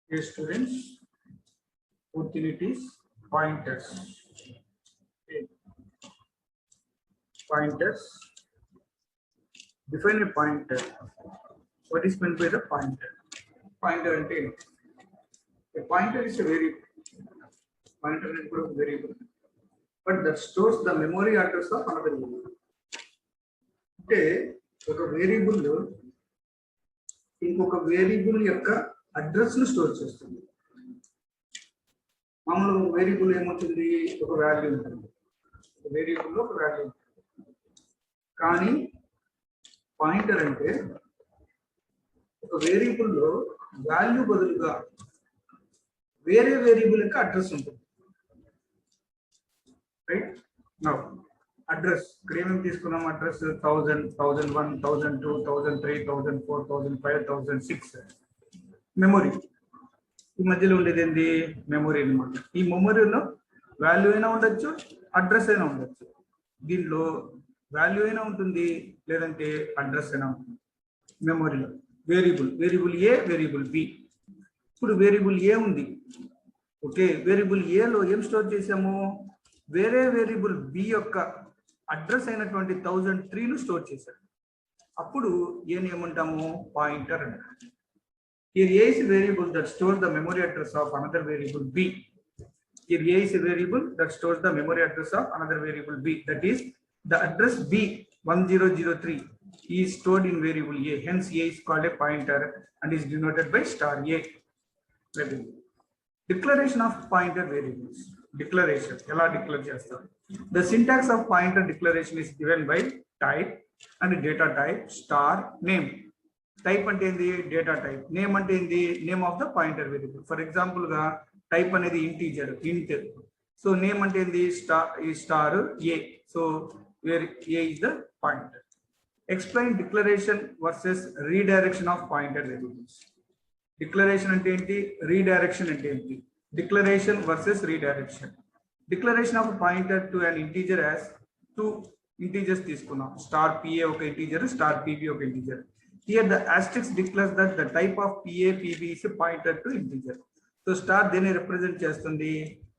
Dear students, utilities, pointers. Okay. Pointers. Define a pointer. What is meant by the pointer? Pointer and tail. A pointer is a variable. Pointer is a variable, but that stores the memory address of another variable. అంటే ఒక variable ఇంకొక variable యొక్క address ను store చేస్తుంది. మామూలు variable ఏమవుతుంది, ఒక value ఉంటుంది, వేరియబుల్లో ఒక వాల్యూ ఉంటుంది. కానీ పాయింటర్ అంటే ఒక వేరియబుల్లో వాల్యూ బదులుగా వేరే వేరియబుల్ యొక్క అడ్రస్ ఉంటుంది. రైట్ నౌ అడ్రస్ ఇక్కడ ఏమేమి తీసుకున్నాం, అడ్రస్ 1000, 1001, 1002, 1003, 1004, 1005, 1006. మెమొరీ ఈ మధ్యలో ఉండేది ఏంటి, మెమొరీ అనమాట. ఈ మెమొరీలో వాల్యూ అయినా ఉండొచ్చు, అడ్రస్ అయినా ఉండొచ్చు. దీనిలో వాల్యూ అయినా ఉంటుంది, లేదంటే అడ్రస్ అయినా ఉంటుంది. మెమొరీలో వేరియబుల్ ఏ, వేరియబుల్ బి. ఇప్పుడు వేరియబుల్ ఏ ఉంది. ఓకే, వేరియబుల్ ఏలో ఏం స్టోర్ చేసాము, వేరే వేరియబుల్ బి యొక్క అడ్రస్ అయినటువంటి 1003ను స్టోర్ చేశారు. అప్పుడు ఏని ఏమంటాము, పాయింటర్ అంటారు. Here A is a variable that stores the memory address of another variable B. Here A is a variable that stores the memory address of another variable B. That is, the address B 1003 is stored in variable A. Hence, A is called a pointer and is denoted by star A. Declaration of pointer variables. Declaration. Ela declare chestam. The syntax of pointer declaration is given by type and data type star name. Type ante endi, data type. Name ante endi, name of the pointer variable. For example ga type anedi integer, int. So name ante endi, star A. So where A is the pointer. Explain declaration versus redirection of pointer variables. Declaration ante enti, redirection ante enti. Declaration versus redirection. Declaration of a pointer to an integer as two integers తీసుకున్నాం. Star PA ఒక integer, star PB ఒక integer. Here the asterisk declares that the type of PA PB is a pointer to integer. So star దేన్ని represent చేస్తుంది,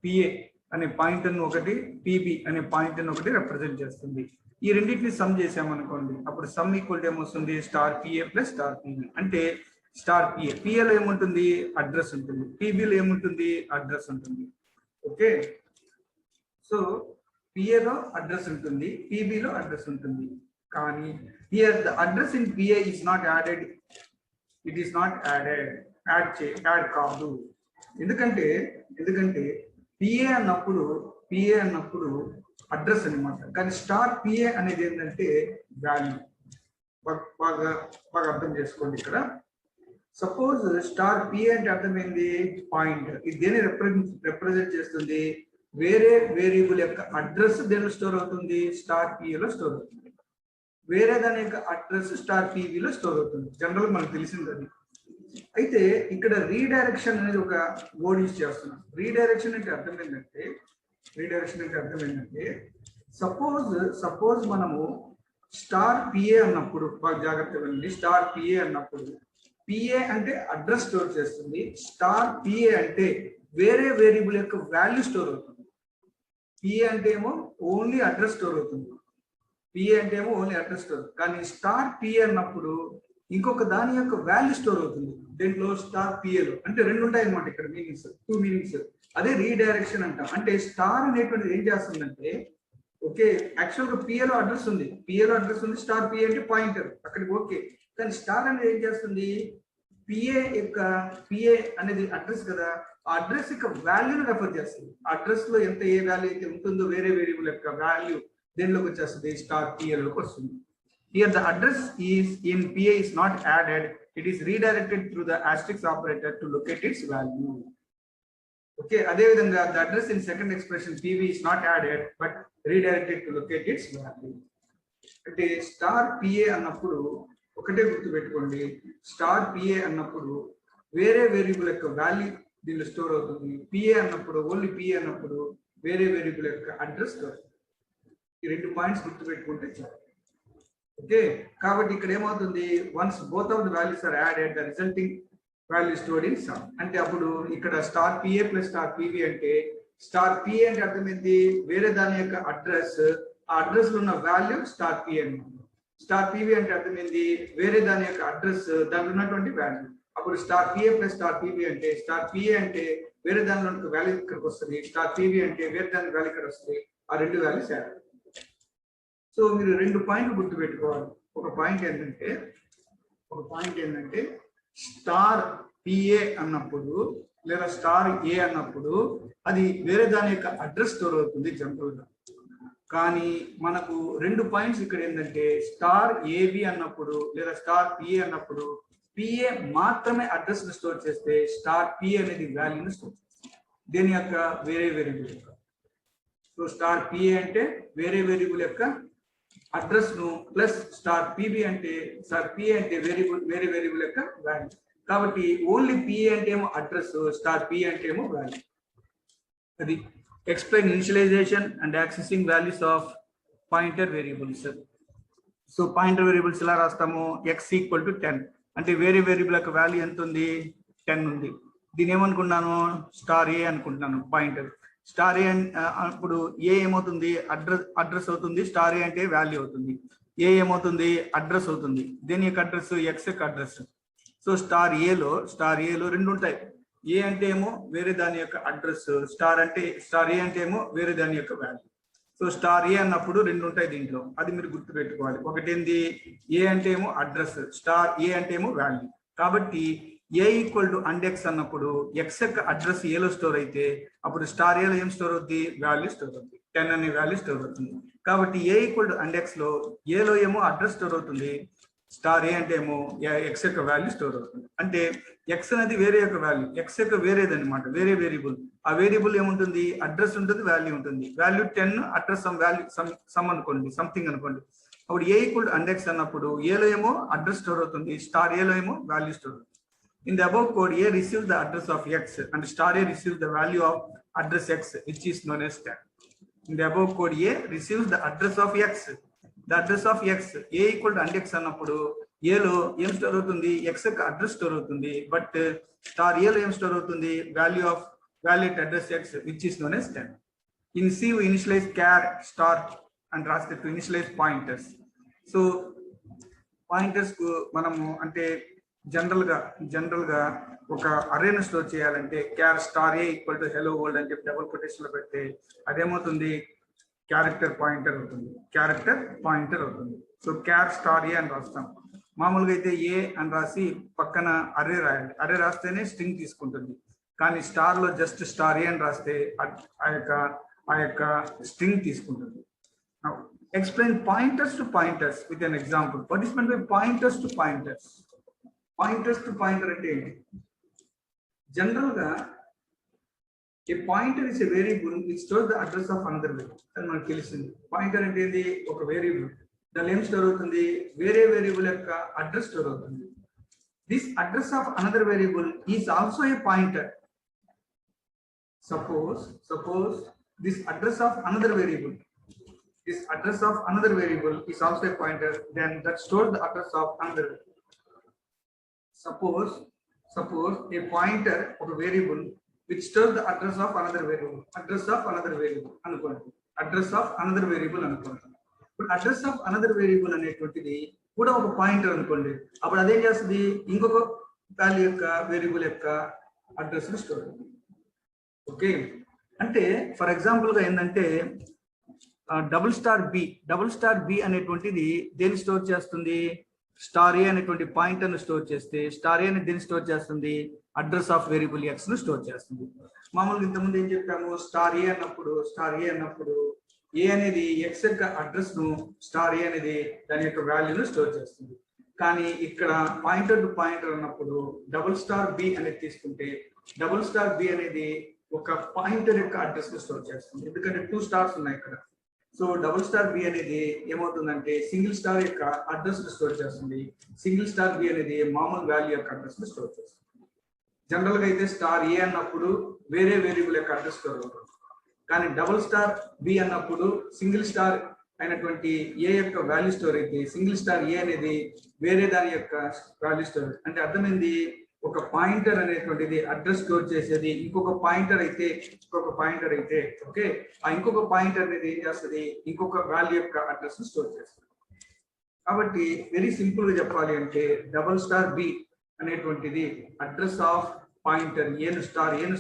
PA అనే pointer ను ఒకటి, PB అనే pointer ను ఒకటి రిప్రజెంట్ చేస్తుంది. ఈ రెండింటిని సమ్ చేసామనుకోండి, అప్పుడు సమ్ ఈక్వల్ టు ఏమొస్తుంది, star PA plus star PB. అంటే స్టార్ PA లో ఏముంటుంది, అడ్రస్ ఉంటుంది, PB లో ఏముంటుంది, అడ్రస్ ఉంటుంది. ఓకే, సో PA లో అడ్రస్ ఉంటుంది, PB లో అడ్రస్ ఉంటుంది. కానీ here the address in PA is not added. It is not added. Add కాదు. ఎందుకంటే PA అన్నప్పుడు అడ్రస్ అన్నమాట. కానీ స్టార్ PA అనేది ఏంటంటే వాల్యూ. బాగా అర్థం చేసుకోండి. ఇక్కడ సపోజ్ స్టార్ PA అంటే అర్థమైంది, పాయింటర్. ఇది దేన్ని రిప్రజెంట్ చేస్తుంది, వేరే వేరియబుల్ యొక్క అడ్రస్ దేనిలో స్టోర్ అవుతుంది, స్టార్ PA లో స్టోర్ అవుతుంది. వేరే దాని యొక్క అడ్రస్ స్టార్ PB లో స్టోర్ అవుతుంది. జనరల్ మనకు తెలిసింది అది. అయితే ఇక్కడ రీడైరెక్షన్ అనేది ఒక వర్డ్ యూజ్ చేస్తున్నాం. రీడైరెక్షన్ అంటే అర్థం ఏంటంటే సపోజ్ మనము స్టార్ PA అన్నప్పుడు, బాగా జాగ్రత్తగా వినండి, స్టార్ PA అన్నప్పుడు PA అంటే అడ్రస్ స్టోర్ చేస్తుంది, స్టార్ PA అంటే వేరే వేరియబుల్ యొక్క వాల్యూ స్టోర్ అవుతుంది. PA అంటే ఏమో ఓన్లీ అడ్రస్ స్టోర్ అవుతుంది, PA అంటే ఏమో ఓన్లీ అడ్రస్ స్టోర్. కానీ స్టార్ PA అన్నప్పుడు ఇంకొక దాని యొక్క వాల్యూ స్టోర్ అవుతుంది దీంట్లో, స్టార్ PA లో. అంటే రెండు ఉంటాయి అన్నమాట ఇక్కడ మీనింగ్స్, 2 మీనింగ్స్. అదే రీడైరెక్షన్ అంటాం. అంటే స్టార్ అనేటువంటిది ఏం చేస్తుందంటే, ఓకే యాక్చువల్ గా PA లో అడ్రస్ ఉంది, స్టార్ PA అంటే పాయింటర్ అక్కడికి, ఓకే. కానీ స్టార్ అనేది ఏం చేస్తుంది, PA అనేది అడ్రస్ కదా, ఆ అడ్రస్ యొక్క వాల్యూని రెఫర్ చేస్తుంది. అడ్రస్ లో ఏ వాల్యూ అయితే ఉంటుందో వేరే వేరియబుల్ యొక్క వాల్యూ దేనిలోకి వచ్చేస్తుంది, స్టార్ PA లోకి వస్తుంది. Here the address is in PA is not added, it is redirected through the asterisk operator to locate its value. Okay, అదే విధంగా the address in second expression PB is not added but redirected to locate its value. అంటే star PA అన్నప్పుడు ఒకటే గుర్తు పెట్టుకోండి, star PA అన్నప్పుడు వేరే variable యొక్క వాల్యూ దీనిలో స్టోర్ అవుతుంది. PA అన్నప్పుడు ఓన్లీ PA అన్నప్పుడు వేరే వేరియబుల్ యొక్క అడ్రస్ స్టోర్ అవుతుంది. ఈ 2 పాయింట్స్ గుర్తు పెట్టుకుంటే చాలు. ఓకే, కాబట్టి ఇక్కడ ఏమవుతుంది, once both of the values are added, the resulting value stored in sum. అంటే అప్పుడు ఇక్కడ star PA plus star PB అంటే స్టార్ పిఏ అంటే అర్థమైంది వేరే దాని యొక్క అడ్రస్, ఆ అడ్రస్ లో ఉన్న వాల్యూ స్టార్ పిఏ అనమాట. స్టార్ పిబి అంటే అర్థమైంది వేరే దాని యొక్క అడ్రస్, దాంట్లో ఉన్నటువంటి వాల్యూ. అప్పుడు star PA plus star PB అంటే స్టార్ పిఏ అంటే వేరే దానిలో వాల్యూ ఇక్కడికి వస్తుంది, స్టార్ పిబి అంటే వేరే దాని వాల్యూ ఇక్కడ వస్తుంది. ఆ రెండు వాల్యూస్ యాడ్. సో మీరు రెండు పాయింట్లు గుర్తుపెట్టుకోవాలి. ఒక పాయింట్ ఏంటంటే స్టార్ పిఏ అన్నప్పుడు లేదా స్టార్ ఏ అన్నప్పుడు అది వేరే దాని యొక్క అడ్రస్ స్టోర్ అవుతుంది జనరల్ గా. కానీ మనకు రెండు పాయింట్స్ ఇక్కడ ఏంటంటే స్టార్ ఏబి అన్నప్పుడు లేదా స్టార్ పిఏ అన్నప్పుడు పిఏ మాత్రమే అడ్రస్ ను స్టోర్ చేస్తే స్టార్ పిఏ అనేది వాల్యూని స్టోర్ చేస్తుంది దేని యొక్క వేరే వేరియబుల్ యొక్క. సో స్టార్ పిఏ అంటే వేరే వేరియబుల్ యొక్క అడ్రస్ ను ప్లస్ స్టార్ పిబి అంటే వేరే వేరియబుల్ యొక్క వాల్యూ. కాబట్టి ఓన్లీ పిఏ అంటే ఏమో అడ్రస్, స్టార్ పిఏ అంటే ఏమో వాల్యూ. అది explain initialization and accessing values of pointer variables. So pointer variables ఎలా రాస్తాము? ఎక్స్ ఈక్వల్ టు 10 అంటే వేరే వేరియబుల్ యొక్క వాల్యూ ఎంత ఉంది? 10 ఉంది. దీని ఏమనుకున్నాను? స్టార్ ఏ అనుకుంటున్నాను పాయింటర్. స్టార్ ఏ అప్పుడు ఏ ఏమవుతుంది? అడ్రస్ అవుతుంది. స్టార్ ఏ అంటే వాల్యూ అవుతుంది. ఏ ఏమవుతుంది? అడ్రస్ అవుతుంది. దేని యొక్క అడ్రస్? ఎక్స్ యొక్క అడ్రస్. సో స్టార్ ఏలో రెండు ఉంటాయి. ఏ అంటే ఏమో వేరే దాని యొక్క అడ్రస్, స్టార్ ఏ అంటే ఏమో వేరే దాని యొక్క వాల్యూ. సో స్టార్ ఏ అన్నప్పుడు రెండు ఉంటాయి దీంట్లో, అది మీరు గుర్తు పెట్టుకోవాలి. ఒకటి ఏంది? ఏ అంటే ఏమో అడ్రస్, స్టార్ ఏ అంటే ఏమో వాల్యూ. కాబట్టి ఏ ఈక్వల్ టు అండెక్స్ అన్నప్పుడు ఎక్స్ యొక్క అడ్రస్ ఏలో స్టోర్ అయితే అప్పుడు స్టార్ ఏలో ఏం స్టోర్ అవుతుంది? వాల్యూ స్టోర్ అవుతుంది. 10 అనే వాల్యూ స్టోర్ అవుతుంది. కాబట్టి ఏ ఈక్వల్ టు అండెక్స్ లో ఏలో ఏమో అడ్రస్ స్టోర్ అవుతుంది, స్టార్ ఏ అంటే ఏమో ఎక్స్ యొక్క వాల్యూ స్టోర్ అవుతుంది. అంటే ఎక్స్ అనేది వేరే యొక్క వాల్యూ, ఎక్స్ యొక్క వేరేది అనమాట, వేరే వేరియబుల్. ఆ వేరియబుల్ ఏముంటుంది? అడ్రస్ ఉంటుంది, వాల్యూ ఉంటుంది. వాల్యూ 10, అడ్రస్ సమ్ అనుకోండి, సంథింగ్ అనుకోండి. అప్పుడు ఏ ఈక్వల్ టు అండెక్స్ అన్నప్పుడు ఏలో ఏమో అడ్రస్ స్టోర్ అవుతుంది, స్టార్ ఏలో ఏమో వాల్యూ స్టోర్ అవుతుంది. In the above code, A receives the address of X and star A receives the value of address X, which is known as 10. In the above code, A receives the address of X. The address of X, A equal to index అన్నప్పుడు A లో ఏం store అవుతుంది? X యొక్క address store అవుతుంది. But star A లో ఏం store అవుతుంది? Value address X, which is known as 10. In C, we initialize char star and రాస్తే to initialize pointers. So pointers కు మనము అంటే జనరల్ గా ఒక అరేను స్టోర్ చేయాలంటే char star a equal to hello world అని చెప్పి డబుల్ కొటేషన్ లో పెడితే అదేమవుతుంది? క్యారెక్టర్ పాయింటర్ అవుతుంది. సో క్యార్ స్టార్ ఏ అని రాస్తాం. మామూలుగా అయితే ఏ అని రాసి పక్కన అరే రాయాలి. అరే రాస్తేనే స్ట్రింగ్ తీసుకుంటుంది. కానీ స్టార్ లో జస్ట్ స్టార్ ఏ అని రాస్తే ఆ యొక్క స్ట్రింగ్ తీసుకుంటుంది. Explain pointers to pointers with an example. What is mean by pointers to pointers? Pointers to pointer అంటే ఏంటి? జనరల్ గా ఏ pointer is a variable which stores the address of another variable అని మనకు తెలిసింది. పాయింటర్ అంటే ఏంటి? ఒక వేరియబుల్, దానిలో ఏం స్టోర్ అవుతుంది? వేరే వేరియబుల్ యొక్క అడ్రస్ స్టోర్ అవుతుంది. This address of another variable is also a pointer. Suppose this address of another variable is also a pointer, then that stores the address of another variable. Suppose a pointer of a variable which stores the address of another variable అనుకోండి. Address of another variable అనేటువంటిది కూడా ఒక pointer అనుకోండి. అప్పుడు అదేం చేస్తుంది? ఇంకొక value యొక్క వేరియబుల్ యొక్క అడ్రస్ ని స్టోర్ అవుతుంది. ఓకే, అంటే ఫర్ ఎగ్జాంపుల్ గా ఏంటంటే డబుల్ స్టార్ బి అనేటువంటిది దేన్ని స్టోర్ చేస్తుంది? స్టార్ ఏ అనేటువంటి పాయింటర్ ను స్టోర్ చేస్తే స్టార్ ఏ దేన్ని స్టోర్ చేస్తుంది? అడ్రస్ ఆఫ్ వేరియబుల్ ఎక్స్ ను స్టోర్ చేస్తుంది. మామూలుగా ఇంతకుముందు ఏం చెప్పాము? స్టార్ ఏ అన్నప్పుడు ఏ అనేది ఎక్స్ యొక్క అడ్రస్ ను, స్టార్ ఏ అనేది దాని యొక్క వాల్యూను స్టోర్ చేస్తుంది. కానీ ఇక్కడ పాయింటర్ టు పాయింటర్ అన్నప్పుడు డబుల్ స్టార్ బి అనేది తీసుకుంటే డబుల్ స్టార్ బి అనేది ఒక పాయింటర్ యొక్క అడ్రస్ ను స్టోర్ చేస్తుంది. ఎందుకంటే 2 స్టార్స్ ఉన్నాయి ఇక్కడ. సో డబుల్ స్టార్ బి అనేది ఏమవుతుందంటే సింగిల్ స్టార్ యొక్క అడ్రస్ ను స్టోర్ చేస్తుంది. సింగిల్ స్టార్ బి అనేది మామూలు వాల్యూ యొక్క అడ్రస్ ను స్టోర్ చేస్తుంది. జనరల్ గా అయితే స్టార్ ఏ అన్నప్పుడు వేరే వేరియబుల్ యొక్క అడ్రస్ స్టోర్ అవుతుంది. కానీ డబుల్ స్టార్ బి అన్నప్పుడు సింగిల్ స్టార్ అయినటువంటి ఏ యొక్క వాల్యూ స్టోర్ అయితే సింగిల్ స్టార్ ఏ అనేది వేరే దాని యొక్క వాల్యూ స్టోర్. అంటే అర్థమైంది? ఒక పాయింటర్ అనేటువంటిది అడ్రస్ స్టోర్ చేసేది, ఇంకొక పాయింటర్ అయితే ఓకే, ఆ ఇంకొక పాయింటర్ అనేది ఏం చేస్తుంది, ఇంకొక వాల్యూ యొక్క అడ్రస్ స్టోర్ చేస్తుంది. కాబట్టి వెరీ సింపుల్ గా చెప్పాలి అంటే $B అనేటువంటిది అడ్రస్ ఆఫ్ పాయింటర్ ఏను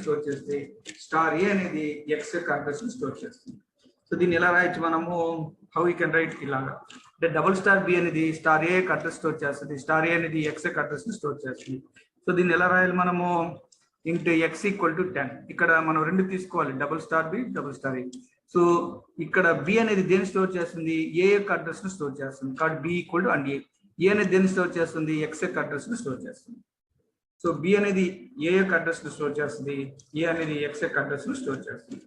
స్టోర్ చేస్తే A అనేది X యొక్క అడ్రస్ ని స్టోర్ చేస్తుంది. సో దీన్ని ఎలా రాయొచ్చు మనము, హౌ యూ కెన్ రైట్ ఇలాగా, అంటే $B అనేది A యొక్క అడ్రస్ స్టోర్ చేస్తుంది, A అనేది X యొక్క అడ్రస్ ని స్టోర్ చేస్తుంది. సో దీన్ని ఎలా రాయాలి మనము, ఇంటూ X = 10. ఇక్కడ మనం రెండు తీసుకోవాలి, $B A. సో ఇక్కడ B అనేది దేని స్టోర్ చేస్తుంది, A యొక్క అడ్రస్ ని స్టోర్ చేస్తుంది, కాబట్టి B = A. A అనేది దేని స్టోర్ చేస్తుంది, X యొక్క అడ్రస్ ని స్టోర్ చేస్తుంది. సో B అనేది A యొక్క అడ్రస్ ని స్టోర్ చేస్తుంది, A అనేది X యొక్క అడ్రస్ ని స్టోర్ చేస్తుంది.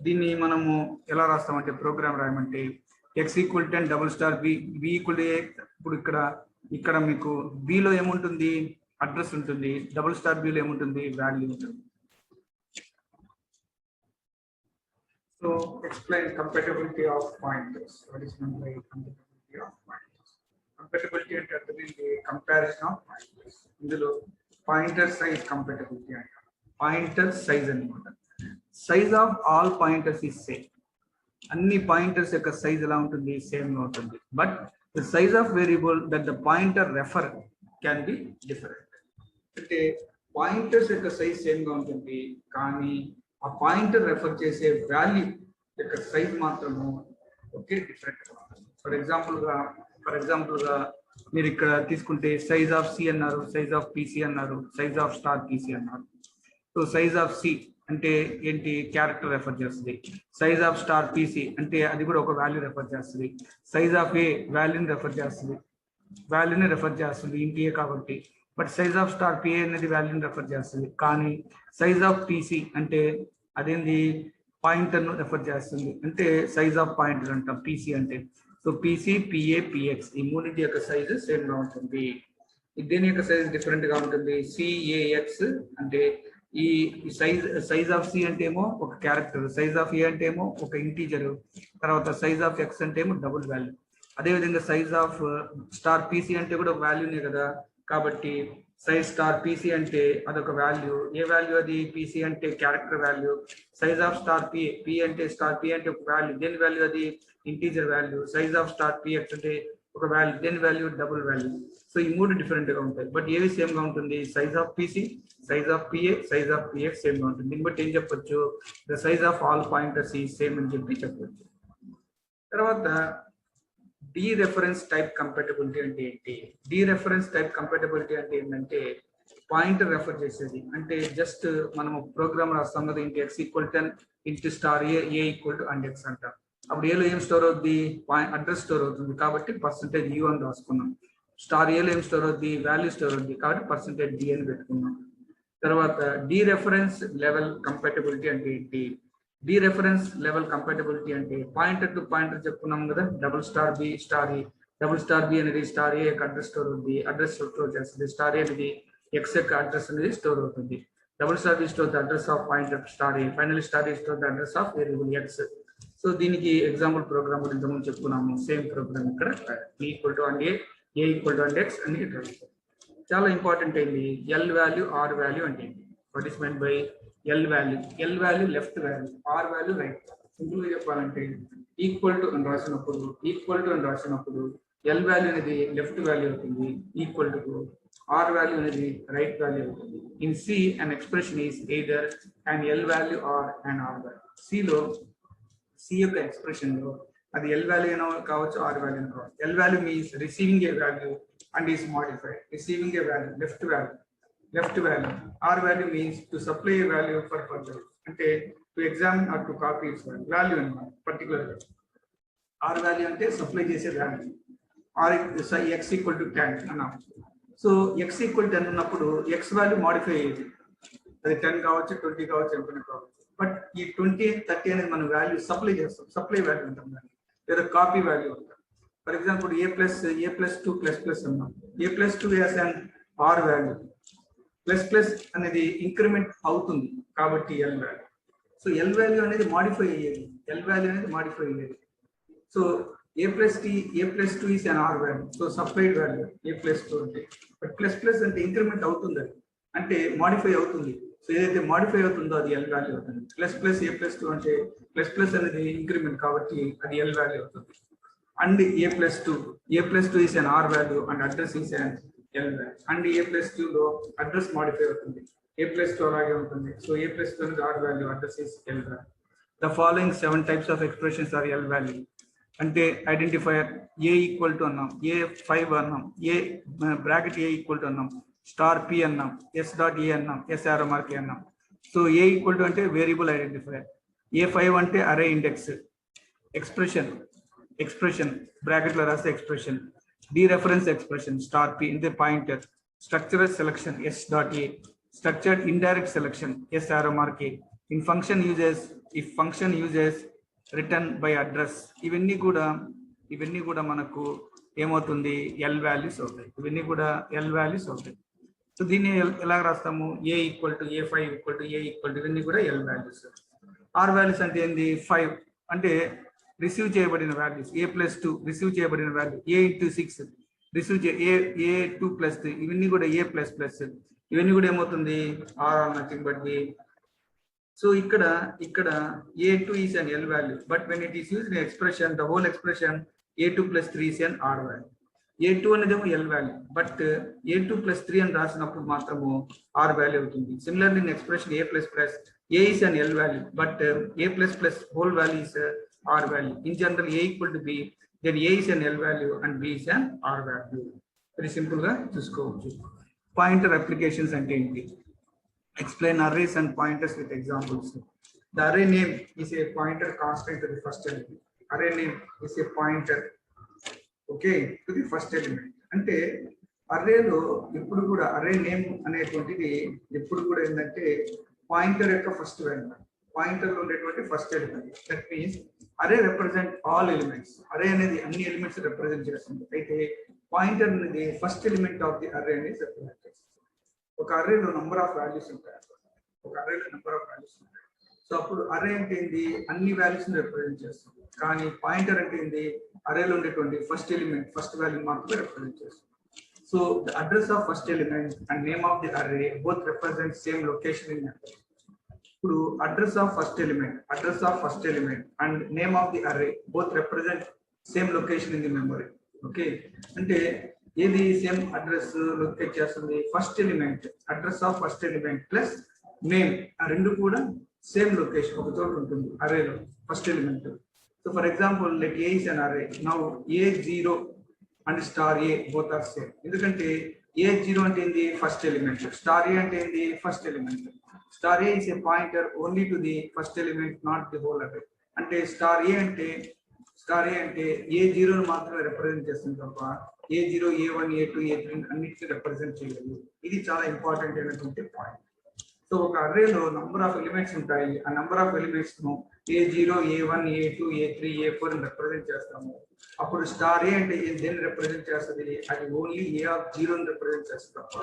దీన్ని మనము ఎలా రాస్తామంటే, ప్రోగ్రామ్ రాయమంటే X = 10 B A. ఇప్పుడు ఇక్కడ మీకు B లో ఏముంటుంది, అడ్రస్ ఉంటుంది, B లో ఏముంటుంది, వాల్యూ ఉంటుంది. So explain compatibility of pointers. What is mean by compatibility of pointers? Compatibility అంటే అర్థమైంది కంపారిజన్ ఆఫ్ పాయింటర్స్. ఇందులో పాయింటర్ సైజ్ కంపాటబిలిటీ అంటారు. పాయింటర్ సైజ్ అన్నమాట. Size of all pointers is same. అన్ని పాయింటర్స్ యొక్క సైజ్ ఎలా ఉంటుంది, సేమ్ గా ఉంటుంది. But the size of variable that the pointer refer can be different. అంటే పాయింటర్స్ యొక్క సైజ్ సేమ్ గా ఉంటుంది, కానీ ఆ పాయింటర్ రెఫర్ చేసే వాల్యూ యొక్క సైజ్ మాత్రము ఒకే డిఫరెంట్ గా ఉంటుంది. ఫర్ ఎగ్జాంపుల్ గా మీరు ఇక్కడ తీసుకుంటే సైజ్ ఆఫ్ C అన్నారు, సైజ్ ఆఫ్ PC అన్నారు, సైజ్ ఆఫ్ PC అన్నారు. సో సైజ్ ఆఫ్ C అంటే ఏంటి, క్యారెక్టర్ రెఫర్ చేస్తుంది. సైజ్ ఆఫ్ PC అంటే అది కూడా ఒక వాల్యూ రెఫర్ చేస్తుంది. సైజ్ ఆఫ్ A వాల్యూని రెఫర్ చేస్తుంది ఇంటి A కాబట్టి. బట్ సైజ్ ఆఫ్ PA అనేది వాల్యూని రెఫర్ చేస్తుంది, కానీ సైజ్ ఆఫ్ PC అంటే అదేంది, పాయింటర్ ను రెఫర్ చేస్తుంది. అంటే సైజ్ ఆఫ్ పాయింటర్ అంటాం PC అంటే. సో PC, PA, PX ఈ మూడింటి యొక్క సైజ్ సేమ్ గా ఉంటుంది. దేని యొక్క సైజ్ డిఫరెంట్ గా ఉంటుంది, CAX అంటే ఈ సైజ్ ఆఫ్ C అంటే ఏమో ఒక క్యారెక్టర్, సైజ్ ఆఫ్ A అంటే ఏమో ఒక ఇంటీజర్, తర్వాత సైజ్ ఆఫ్ X అంటే ఏమో డబుల్ వాల్యూ. అదేవిధంగా సైజ్ ఆఫ్ PC అంటే కూడా ఒక వాల్యూనే కదా, కాబట్టి సైజ్ PC అంటే అదొక వాల్యూ. ఏ వాల్యూ అది, PC అంటే character value. Size of P అంటే P అంటే ఒక వాల్యూ, దేని వాల్యూ అది, integer value. Size of PX అంటే ఒక వాల్యూ, దేని వాల్యూ, డబుల్ వాల్యూ. సో ఈ మూడు డిఫరెంట్ గా ఉంటాయి, బట్ ఏవి సేమ్ గా ఉంటుంది, size of PC, size of PA, size of PX same గా ఉంటుంది. దీన్ని బట్టి ఏం చెప్పొచ్చు, the size of all pointers ఈ సేమ్ అని చెప్పొచ్చు. తర్వాత డీరెఫరెన్స్ టైప్ కంపాటబిలిటీ అంటే ఏంటి? డీరెఫరెన్స్ టైప్ కంపాటబిలిటీ అంటే ఏంటంటే పాయింటర్ రెఫర్ చేసేది. అంటే జస్ట్ మనము ప్రోగ్రామ్ రాస్తాం కదా, ఇంటి X = 10 ఇంటి A = X అంటాం. అప్పుడు ఏలో ఏం స్టోర్ అవుద్ది, అడ్రస్ స్టోర్ అవుతుంది, కాబట్టి %U అని రాసుకున్నాం. A లో ఏం స్టోర్ అవుద్ది, వాల్యూ స్టోర్ అవుద్ది, కాబట్టి %D అని పెట్టుకున్నాం. తర్వాత డీరెఫరెన్స్ లెవెల్ కంపాటబిలిటీ అంటే ఏంటి? డీరెఫరెన్స్ లెవెల్ కంపాటబిలిటీ అంటే పాయింటర్ టు పాయింటర్ చెప్పుకున్నాం కదా, $B A. B అనేది A యొక్క అడ్రస్ స్టోర్ అవుతుంది, అడ్రస్ స్టోర్ చేస్తుంది. A అనేది X యొక్క అడ్రస్ అనేది స్టోర్ అవుతుంది. B store the address of pointer A. Finally A store the address of variable X. So దీనికి ఎగ్జాంపుల్ ప్రోగ్రామ్ గురించి ఇంతకుముందు చెప్పుకున్నాము, సేమ్ ప్రోగ్రామ్ ఇక్కడ B = A = X అని ఇక్కడ చాలా ఇంపార్టెంట్ అయింది. L వాల్యూ, R వాల్యూ అంటే what is mean by L value left value, R value right. Simple గా చెప్పాలంటే ఈక్వల్ టు అని రాసినప్పుడు L వాల్యూ అనేది లెఫ్ట్ వాల్యూ అవుతుంది, ఈక్వల్ టు R వాల్యూ అనేది రైట్ వాల్యూ అవుతుంది. In C an expression is either an L value or an R value. C యొక్క expression లో అది L వాల్యూ అయినా కావచ్చు, R వాల్యూ అయినా కావచ్చు. L value means receiving A value and is modified. Receiving a value, left value. R value means to supply a value for further. Ante to examine or to copy its value in particular. R value ante supply chese value. R X = 10 anna. So X = 10 ఉన్నప్పుడు X value modify అయ్యేది. అది 10 కావచ్చు, 20 కావచ్చు, ఎంత కావచ్చు. But ఈ 20, 30 అనేది మనం వాల్యూ సప్లై చేస్తాం, సప్లై వాల్యూ అంటాం దాన్ని, లేదా కాపీ వాల్యూ అంటాం. ఫర్ ఎగ్జాంపుల్ A + 2 అన్నాం. A + 2 as an R value, plus అనేది ఇంక్రిమెంట్ అవుతుంది కాబట్టి L value. So L value అనేది మాడిఫై అయ్యేది. So a plus 2 is an r value. So supplied value a plus 2 అంటే బట్ ప్లస్ అంటే increment అవుతుంది అది అంటే మాడిఫై అవుతుంది. సో ఏదైతే మాడిఫై అవుతుందో అది ఎల్ వాల్యూ అవుతుంది. ప్లస్ a plus 2 అంటే ప్లస్ అనేది ఇంక్రిమెంట్ కాబట్టి అది ఎల్ వాల్యూ అవుతుంది. And a plus 2 is an r value and address is an l value. And a plus 2 లో అడ్రస్ మాడిఫై అవుతుంది. a plus 2 అలాగే ఉంటుంది. సో a plus 2 అనేది r value, address is l value. The following 7 types of expressions are l value. అంటే identifier a equal to అన్నాం, A5 అన్నాం, a bracket a equal to అన్నాం, star P అన్నాం, S dot a అన్నాం, S arrow mark a అన్నాం. So a equal to అంటే variable identifier, A5 అంటే array index, expression bracket లో రాస్తే expression, dereference expression star P అంటే pointer, structural selection S dot a, structured indirect selection S arrow mark a. In function uses, if function uses written by address. ఇవన్నీ కూడా మనకు ఏమవుతుంది L values అవుతాయి. ఇవన్నీ కూడా ఎల్ వాల్యూస్ అవుతాయి. So దీన్ని ఎలా రాస్తాము, a equal to A5 equal to a equal to ఇవన్నీ కూడా ఎల్ వాల్యూస్. ఆర్ వాల్యూస్ అంటే ఏంది, 5 అంటే రిసీవ్ చేయబడిన వాల్యూస్, a plus 2 రిసీవ్ చేయబడిన value, a into 6 receive a2 plus 3 ఇవన్నీ కూడా a plus plus ఇవన్నీ కూడా ఏమవుతుంది are are nothing but b. So ఇక్కడ a2 is an L value, but when it is used in expression, the whole expression a2 plus 3 is an R value. a2 అనేదేమో L value, but a2 plus 3 అని రాసినప్పుడు మాత్రము R value అవుతుంది. Similarly in expression a plus plus, a is an L value, but a plus plus whole value is R value. In general a equal to b, then a is an L value and b is an R value. Very simple గా చూసుకోవచ్చు. Pointer applications అంటే ఏంటి? Explain arrays and pointers with examples. The array name is a pointer constant to the first element. Array name is a pointer, okay, to the first element. అంటే అర్రేలో ఎప్పుడు కూడా array name అనేటువంటిది ఎప్పుడు కూడా ఏంటంటే పాయింటర్ యొక్క ఫస్ట్ వాల్యూ, పాయింటర్ లో ఉండేటువంటి first element. That means array represent all elements. Array అనేది అన్ని ఎలిమెంట్స్ రిప్రజెంట్ చేస్తుంది. అయితే పాయింటర్ అనేది first element of the array అనేది రిప్రజెంట్ చేస్తుంది. ఒక అర్రేలో నంబర్ ఆఫ్ వాల్యూస్ ఉంటాయి. సో అప్పుడు అర్రే అంటే ఏంది, అన్ని వాల్యూస్ ని రిప్రజెంట్ చేస్తుంది. కానీ పాయింటర్ అంటే ఏంది, అర్రేలో ఉండేటువంటి ఫస్ట్ ఎలిమెంట్, ఫస్ట్ వాల్యూ మాత్రమే రిప్రజెంట్ చేస్తుంది. So the address of first element and name of the array both represent same location in array. ఇప్పుడు address of first element and name of the array both represent same location in the memory. Okay, అంటే ఏది same address locate చేస్తుంది, first element, address of first element plus name, ఆ రెండు కూడా same location ఒక చోట ఉంటుంది అరేలో first element. So for example let a is an array, now A0 and star a both are same. ఎందుకంటే A0 అంటే ఏంది ఫస్ట్ ఎలిమెంట్, స్టార్ ఏ అంటే ఏంది first element. Star a is a pointer only to the first element, not the whole అరే. అంటే star ఏ అంటే A0 మాత్రమే represent చేస్తుంది తప్ప A0, A1, A2, A3 అన్నిటిని రిప్రజెంట్ చేయలేదు. ఇది చాలా ఇంపార్టెంట్ అయినటువంటి పాయింట్. సో ఒక అర్రేలో నంబర్ ఆఫ్ ఎలిమెంట్స్ ఉంటాయి. ఆ నంబర్ ఆఫ్ ఎలిమెంట్స్ ను A0, A1, A2, A3, A4 అని రిప్రజెంట్ చేస్తాము. అప్పుడు స్టార్ ఏ అంటే దేన్ని రిప్రజెంట్ చేస్తుంది, అది ఓన్లీ A0 రిప్రజెంట్ చేస్తుంది తప్ప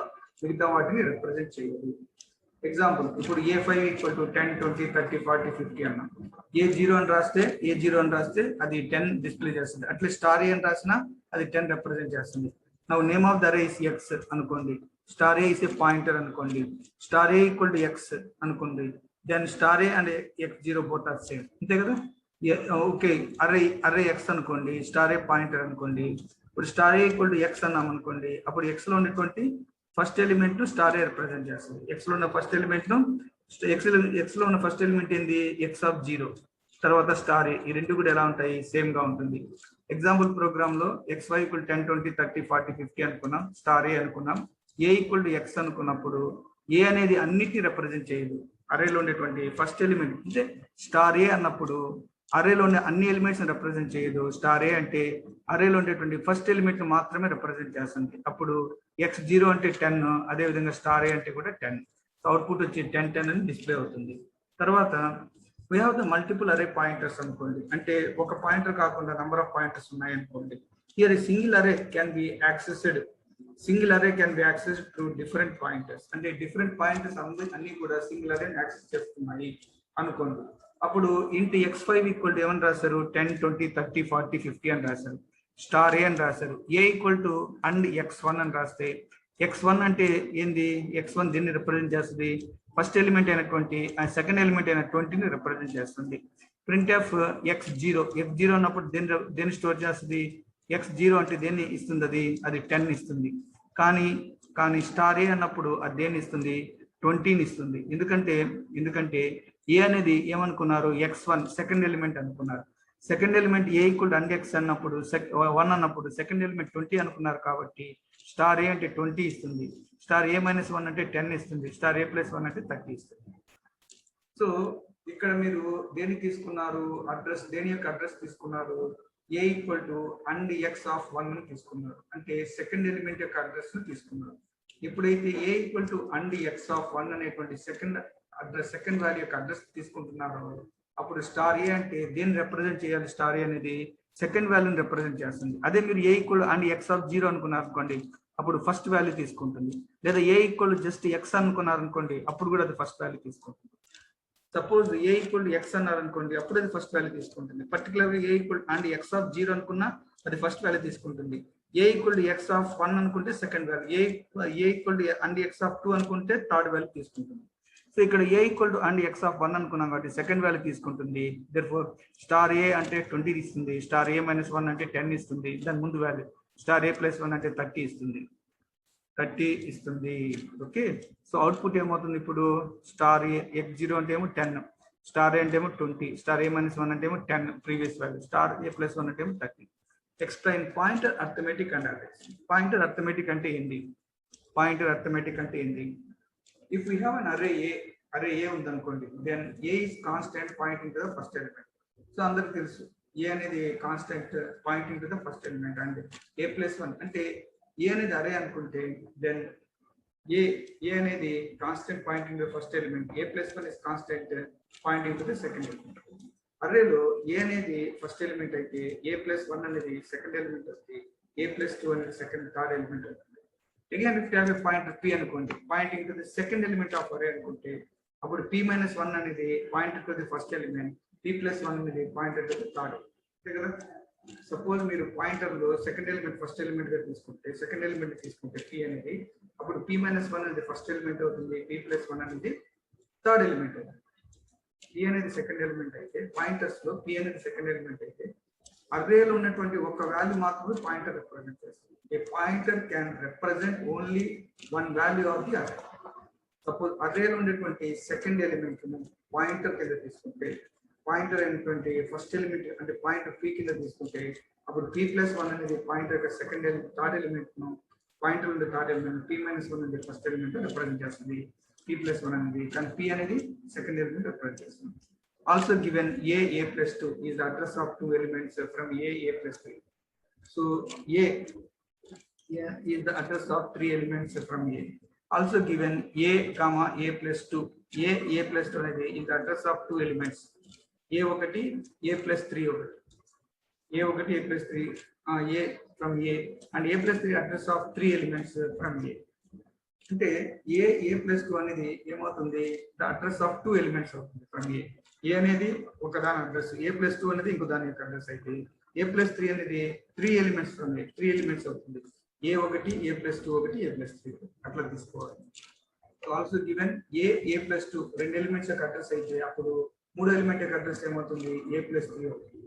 మిగతా వాటిని రిప్రజెంట్ చేయదు. ఎగ్జాంపుల్, ఇప్పుడు A5 ఈక్వల్ టు 10, 20, 30, 40, 50 అన్నాం. A0 అని రాస్తే అది 10 డిస్ప్లే చేస్తుంది. అట్లా స్టార్ ఏ అని రాసినా అది 10 రిప్రజెంట్ చేస్తుంది. Now name of the array is X అనుకోండి, star a is a pointer అనుకోండి, star a equal to X అనుకోండి, then star a and X0 both are same. అంతే కదా. ఓకే, అరే X అనుకోండి, స్టార్ ఏ పాయింటర్ అనుకోండి. ఇప్పుడు star a equal to X అన్నాం అనుకోండి, అప్పుడు X లో ఉన్నటువంటి ఫస్ట్ ఎలిమెంట్ స్టార్ ఏ రిప్రజెంట్ చేస్తుంది. X లో ఉన్న ఫస్ట్ ఎలిమెంట్ ఏంది X0, తర్వాత స్టార్ ఏ. ఈ రెండు కూడా ఎలా ఉంటాయి, సేమ్ గా ఉంటుంది. ఎగ్జాంపుల్ ప్రోగ్రామ్ లో XY ఈక్వల్ 10, 20, 30, 40, 50 అనుకున్నాం, స్టార్ ఏ అనుకున్నాం. ఏ ఈక్వల్ టు X అనుకున్నప్పుడు ఏ అనేది అన్నిటిని రిప్రజెంట్ చేయదు. అరేలో ఉండేటువంటి ఫస్ట్ ఎలిమెంట్ అంటే స్టార్ ఏ అన్నప్పుడు అరేలో ఉండే అన్ని ఎలిమెంట్స్ రిప్రజెంట్ చేయదు. స్టార్ ఏ అంటే అరేలో ఉండేటువంటి ఫస్ట్ ఎలిమెంట్ మాత్రమే రిప్రజెంట్ చేస్తుంది. అప్పుడు X0 అంటే 10, అదే విధంగా స్టార్ ఏ అంటే కూడా 10. అవుట్పుట్ వచ్చి 10, 10 అని డిస్ప్లే అవుతుంది. తర్వాత we have the multiple array pointers అనుకోండి, అంటే ఒక పాయింటర్ కాకుండా నంబర్ ఆఫ్ పాయింటర్స్ ఉన్నాయి అనుకోండి. హియర్ సింగిల్ అరే can be accessed through different pointers. అంటే డిఫరెంట్ పాయింటర్స్ అన్ని కూడా సింగిల్ అరే యాక్సెస్ చేస్తున్నాయి అనుకోండి. అప్పుడు ఇంటూ x5 ఈక్వల్ టు ఏమని రాశారు 10 20 30 40 50 అని రాశారు. స్టార్ ఏ అని రాశారు. ఏ ఈక్వల్ టు అండ్ x1 అని రాస్తే x1 అంటే ఏంది x1 దీన్ని రిప్రజెంట్ చేస్తుంది ఫస్ట్ ఎలిమెంట్ అయిన 20 అండ్ సెకండ్ ఎలిమెంట్ అయిన 20ని రిప్రజెంట్ చేస్తుంది. ప్రింట్ ఆఫ్ x0 అన్నప్పుడు దేన్ని స్టోర్ చేస్తుంది x0 అంటే దేన్ని ఇస్తుంది అది 10 ఇస్తుంది. కానీ స్టార్ ఏ అన్నప్పుడు అది దేన్ని ఇస్తుంది 20ని ఇస్తుంది. ఎందుకంటే ఏ అనేది ఏమనుకున్నారు x1 సెకండ్ ఎలిమెంట్ అనుకున్నారు. Second element A equal and x అన్నప్పుడు 1 అన్నప్పుడు సెకండ్ ఎలిమెంట్ 20 అనుకున్నారు కాబట్టి స్టార్ ఏ అంటే 20 ఇస్తుంది. స్టార్ ఏ -1 అంటే 10 ఇస్తుంది. స్టార్ ఏ +1 అంటే 30 ఇస్తుంది. సో ఇక్కడ మీరు దేని తీసుకున్నారు అడ్రస్ దేని యొక్క అడ్రస్ తీసుకున్నారు a equal to and x of 1 ని తీసుకున్నారు. అంటే సెకండ్ ఎలిమెంట్ యొక్క అడ్రస్ ను తీసుకున్నారు. ఎప్పుడైతే a equal to and x of 1 అనేటువంటి సెకండ్ వాల్యూ యొక్క అడ్రస్ తీసుకుంటున్నారో అప్పుడు స్టార్ ఏ అంటే దేన్ని రిప్రజెంట్ చేయాలి స్టార్ ఏ అనేది సెకండ్ వాల్యూని రిప్రజెంట్ చేస్తుంది. అదే మీరు ఏ ఈక్వల్ అండ్ x ఆఫ్ 0 అనుకున్నారు అనుకోండి అప్పుడు ఫస్ట్ వాల్యూ తీసుకుంటుంది. లేదా ఏ ఈక్వల్ జస్ట్ x అనుకున్నారు అనుకోండి అప్పుడు కూడా అది ఫస్ట్ వాల్యూ తీసుకుంటుంది. సపోజ్ ఏ ఈక్వల్ x అన్నారు అనుకోండి అప్పుడు అది ఫస్ట్ వాల్యూ తీసుకుంటుంది. పర్టికులర్గా ఏ ఈక్వల్ అండ్ x ఆఫ్ 0 అనుకున్నా అది ఫస్ట్ వాల్యూ తీసుకుంటుంది. ఏ ఈక్వల్ x ఆఫ్ 1 అనుకుంటే second value, A equal and x of 2 అనుకుంటే థర్డ్ వాల్యూ తీసుకుంటుంది. సో ఇక్కడ ఏ ఈక్వల్ అండ్ x ఆఫ్ 1 అనుకున్నాం కాబట్టి సెకండ్ వాల్యూ తీసుకుంటుంది. దేర్ఫోర్ స్టార్ ఏ అంటే 20 ఇస్తుంది. స్టార్ ఏ -1 అంటే 10 ఇస్తుంది. దాని ముందు వాల్యూ స్టార్ ఏ +1 అంటే 30 ఇస్తుంది. ఓకే, సో అవుట్పుట్ ఏమవుతుంది ఇప్పుడు స్టార్ ఏ x0 అంటే ఏమో 10, స్టార్ ఏ అంటే ఏమో 20, స్టార్ ఏ -1 అంటే ఏమో 10 ప్రీవియస్ వాల్యూ, స్టార్ ఏ +1 అంటే ఏమో 30. Explain pointer arithmetic and arrays. Pointer arithmetic అంటే ఏంటి? If we have an array a ఉందనుకోండి then a is constant pointing to the first element. So అందరికి తెలుసు ఏ అనేది constant pointing to the first element అండ్ a +1 అంటే a అనేది array అనుకుంటే దెన్ ఏ అనేది constant Poynting to first element, a +1 is constant pointing to the second element. అర్రేలో a అనేది ఫస్ట్ ఎలిమెంట్ అయితే ఏ +1 అనేది సెకండ్ ఎలిమెంట్ అవుతుంది, ఏ +2 అనేది థర్డ్ ఎలిమెంట్ అవుతుంది. Again if you have a pointer p అనుకోండి pointing to the second element of అరే అనుకుంటే అప్పుడు p-1 అనేది pointer to the first element, p+1 అనేది పాయింటర్ టు ది థర్డ్. అంతే కదా. సపోజ్ మీరు పాయింటర్ లో సెకండ్ ఎలిమెంట్ ఫస్ట్ ఎలిమెంట్ గా తీసుకుంటే p అనేది అప్పుడు p-1 అనేది ఫస్ట్ ఎలిమెంట్ అవుతుంది, p+1 అనేది థర్డ్ ఎలిమెంట్ అవుతుంది. p అనేది సెకండ్ ఎలిమెంట్ అయితే పాయింటర్స్ లో p అనేది సెకండ్ ఎలిమెంట్ అయితే అర్రేలో ఉన్నటువంటి ఒక వాల్యూ మాత్రమే పాయింటర్ రిప్రజెంట్ చేస్తుంది. ఏ pointer can represent only one value of the array. Suppose అర్రేలో ఉండేటువంటి సెకండ్ ఎలిమెంట్ పాయింటర్ కింద తీసుకుంటే పాయింటర్ అయినటువంటి ఫస్ట్ ఎలిమెంట్ అంటే పాయింటర్ p కింద తీసుకుంటే అప్పుడు p+1 అనేది పాయింటర్ యొక్క థర్డ్ ఎలిమెంట్ ను పాయింటర్ ఉండే థర్డ్ ఎలిమెంట్, p-1 అనేది ఫస్ట్ ఎలిమెంట్ రిప్రజెంట్ చేస్తుంది, p+1 అనేది కానీ p అనేది సెకండ్ ఎలిమెంట్ రిప్రజెంట్ చేస్తుంది. Also given a +2 is the address of two elements from a+3. So a is the address of three elements from a. Also given a comma a+2, a+2 అనేది is the address of two elements a1 a+3 a1 a+3 a from a and a+3 address of three elements from a. అంటే a+2 అనేది ఏమవుతుంది the address of two elements అవుతుంది from ఏ అనేది ఒక దాని address, a+2 అనేది ఇంకో దాని యొక్క అడ్రస్ అయితే a+3 అనేది three elements from three elements అవుతుంది, a1 a+2 a+3 అట్లా తీసుకోవాలి. ఆల్సో గివెన్ a+2 రెండు ఎలిమెంట్స్ యొక్క అడ్రస్ అయితే అప్పుడు మూడో ఎలిమెంట్ యొక్క అడ్రస్ ఏమవుతుంది a+3 అవుతుంది.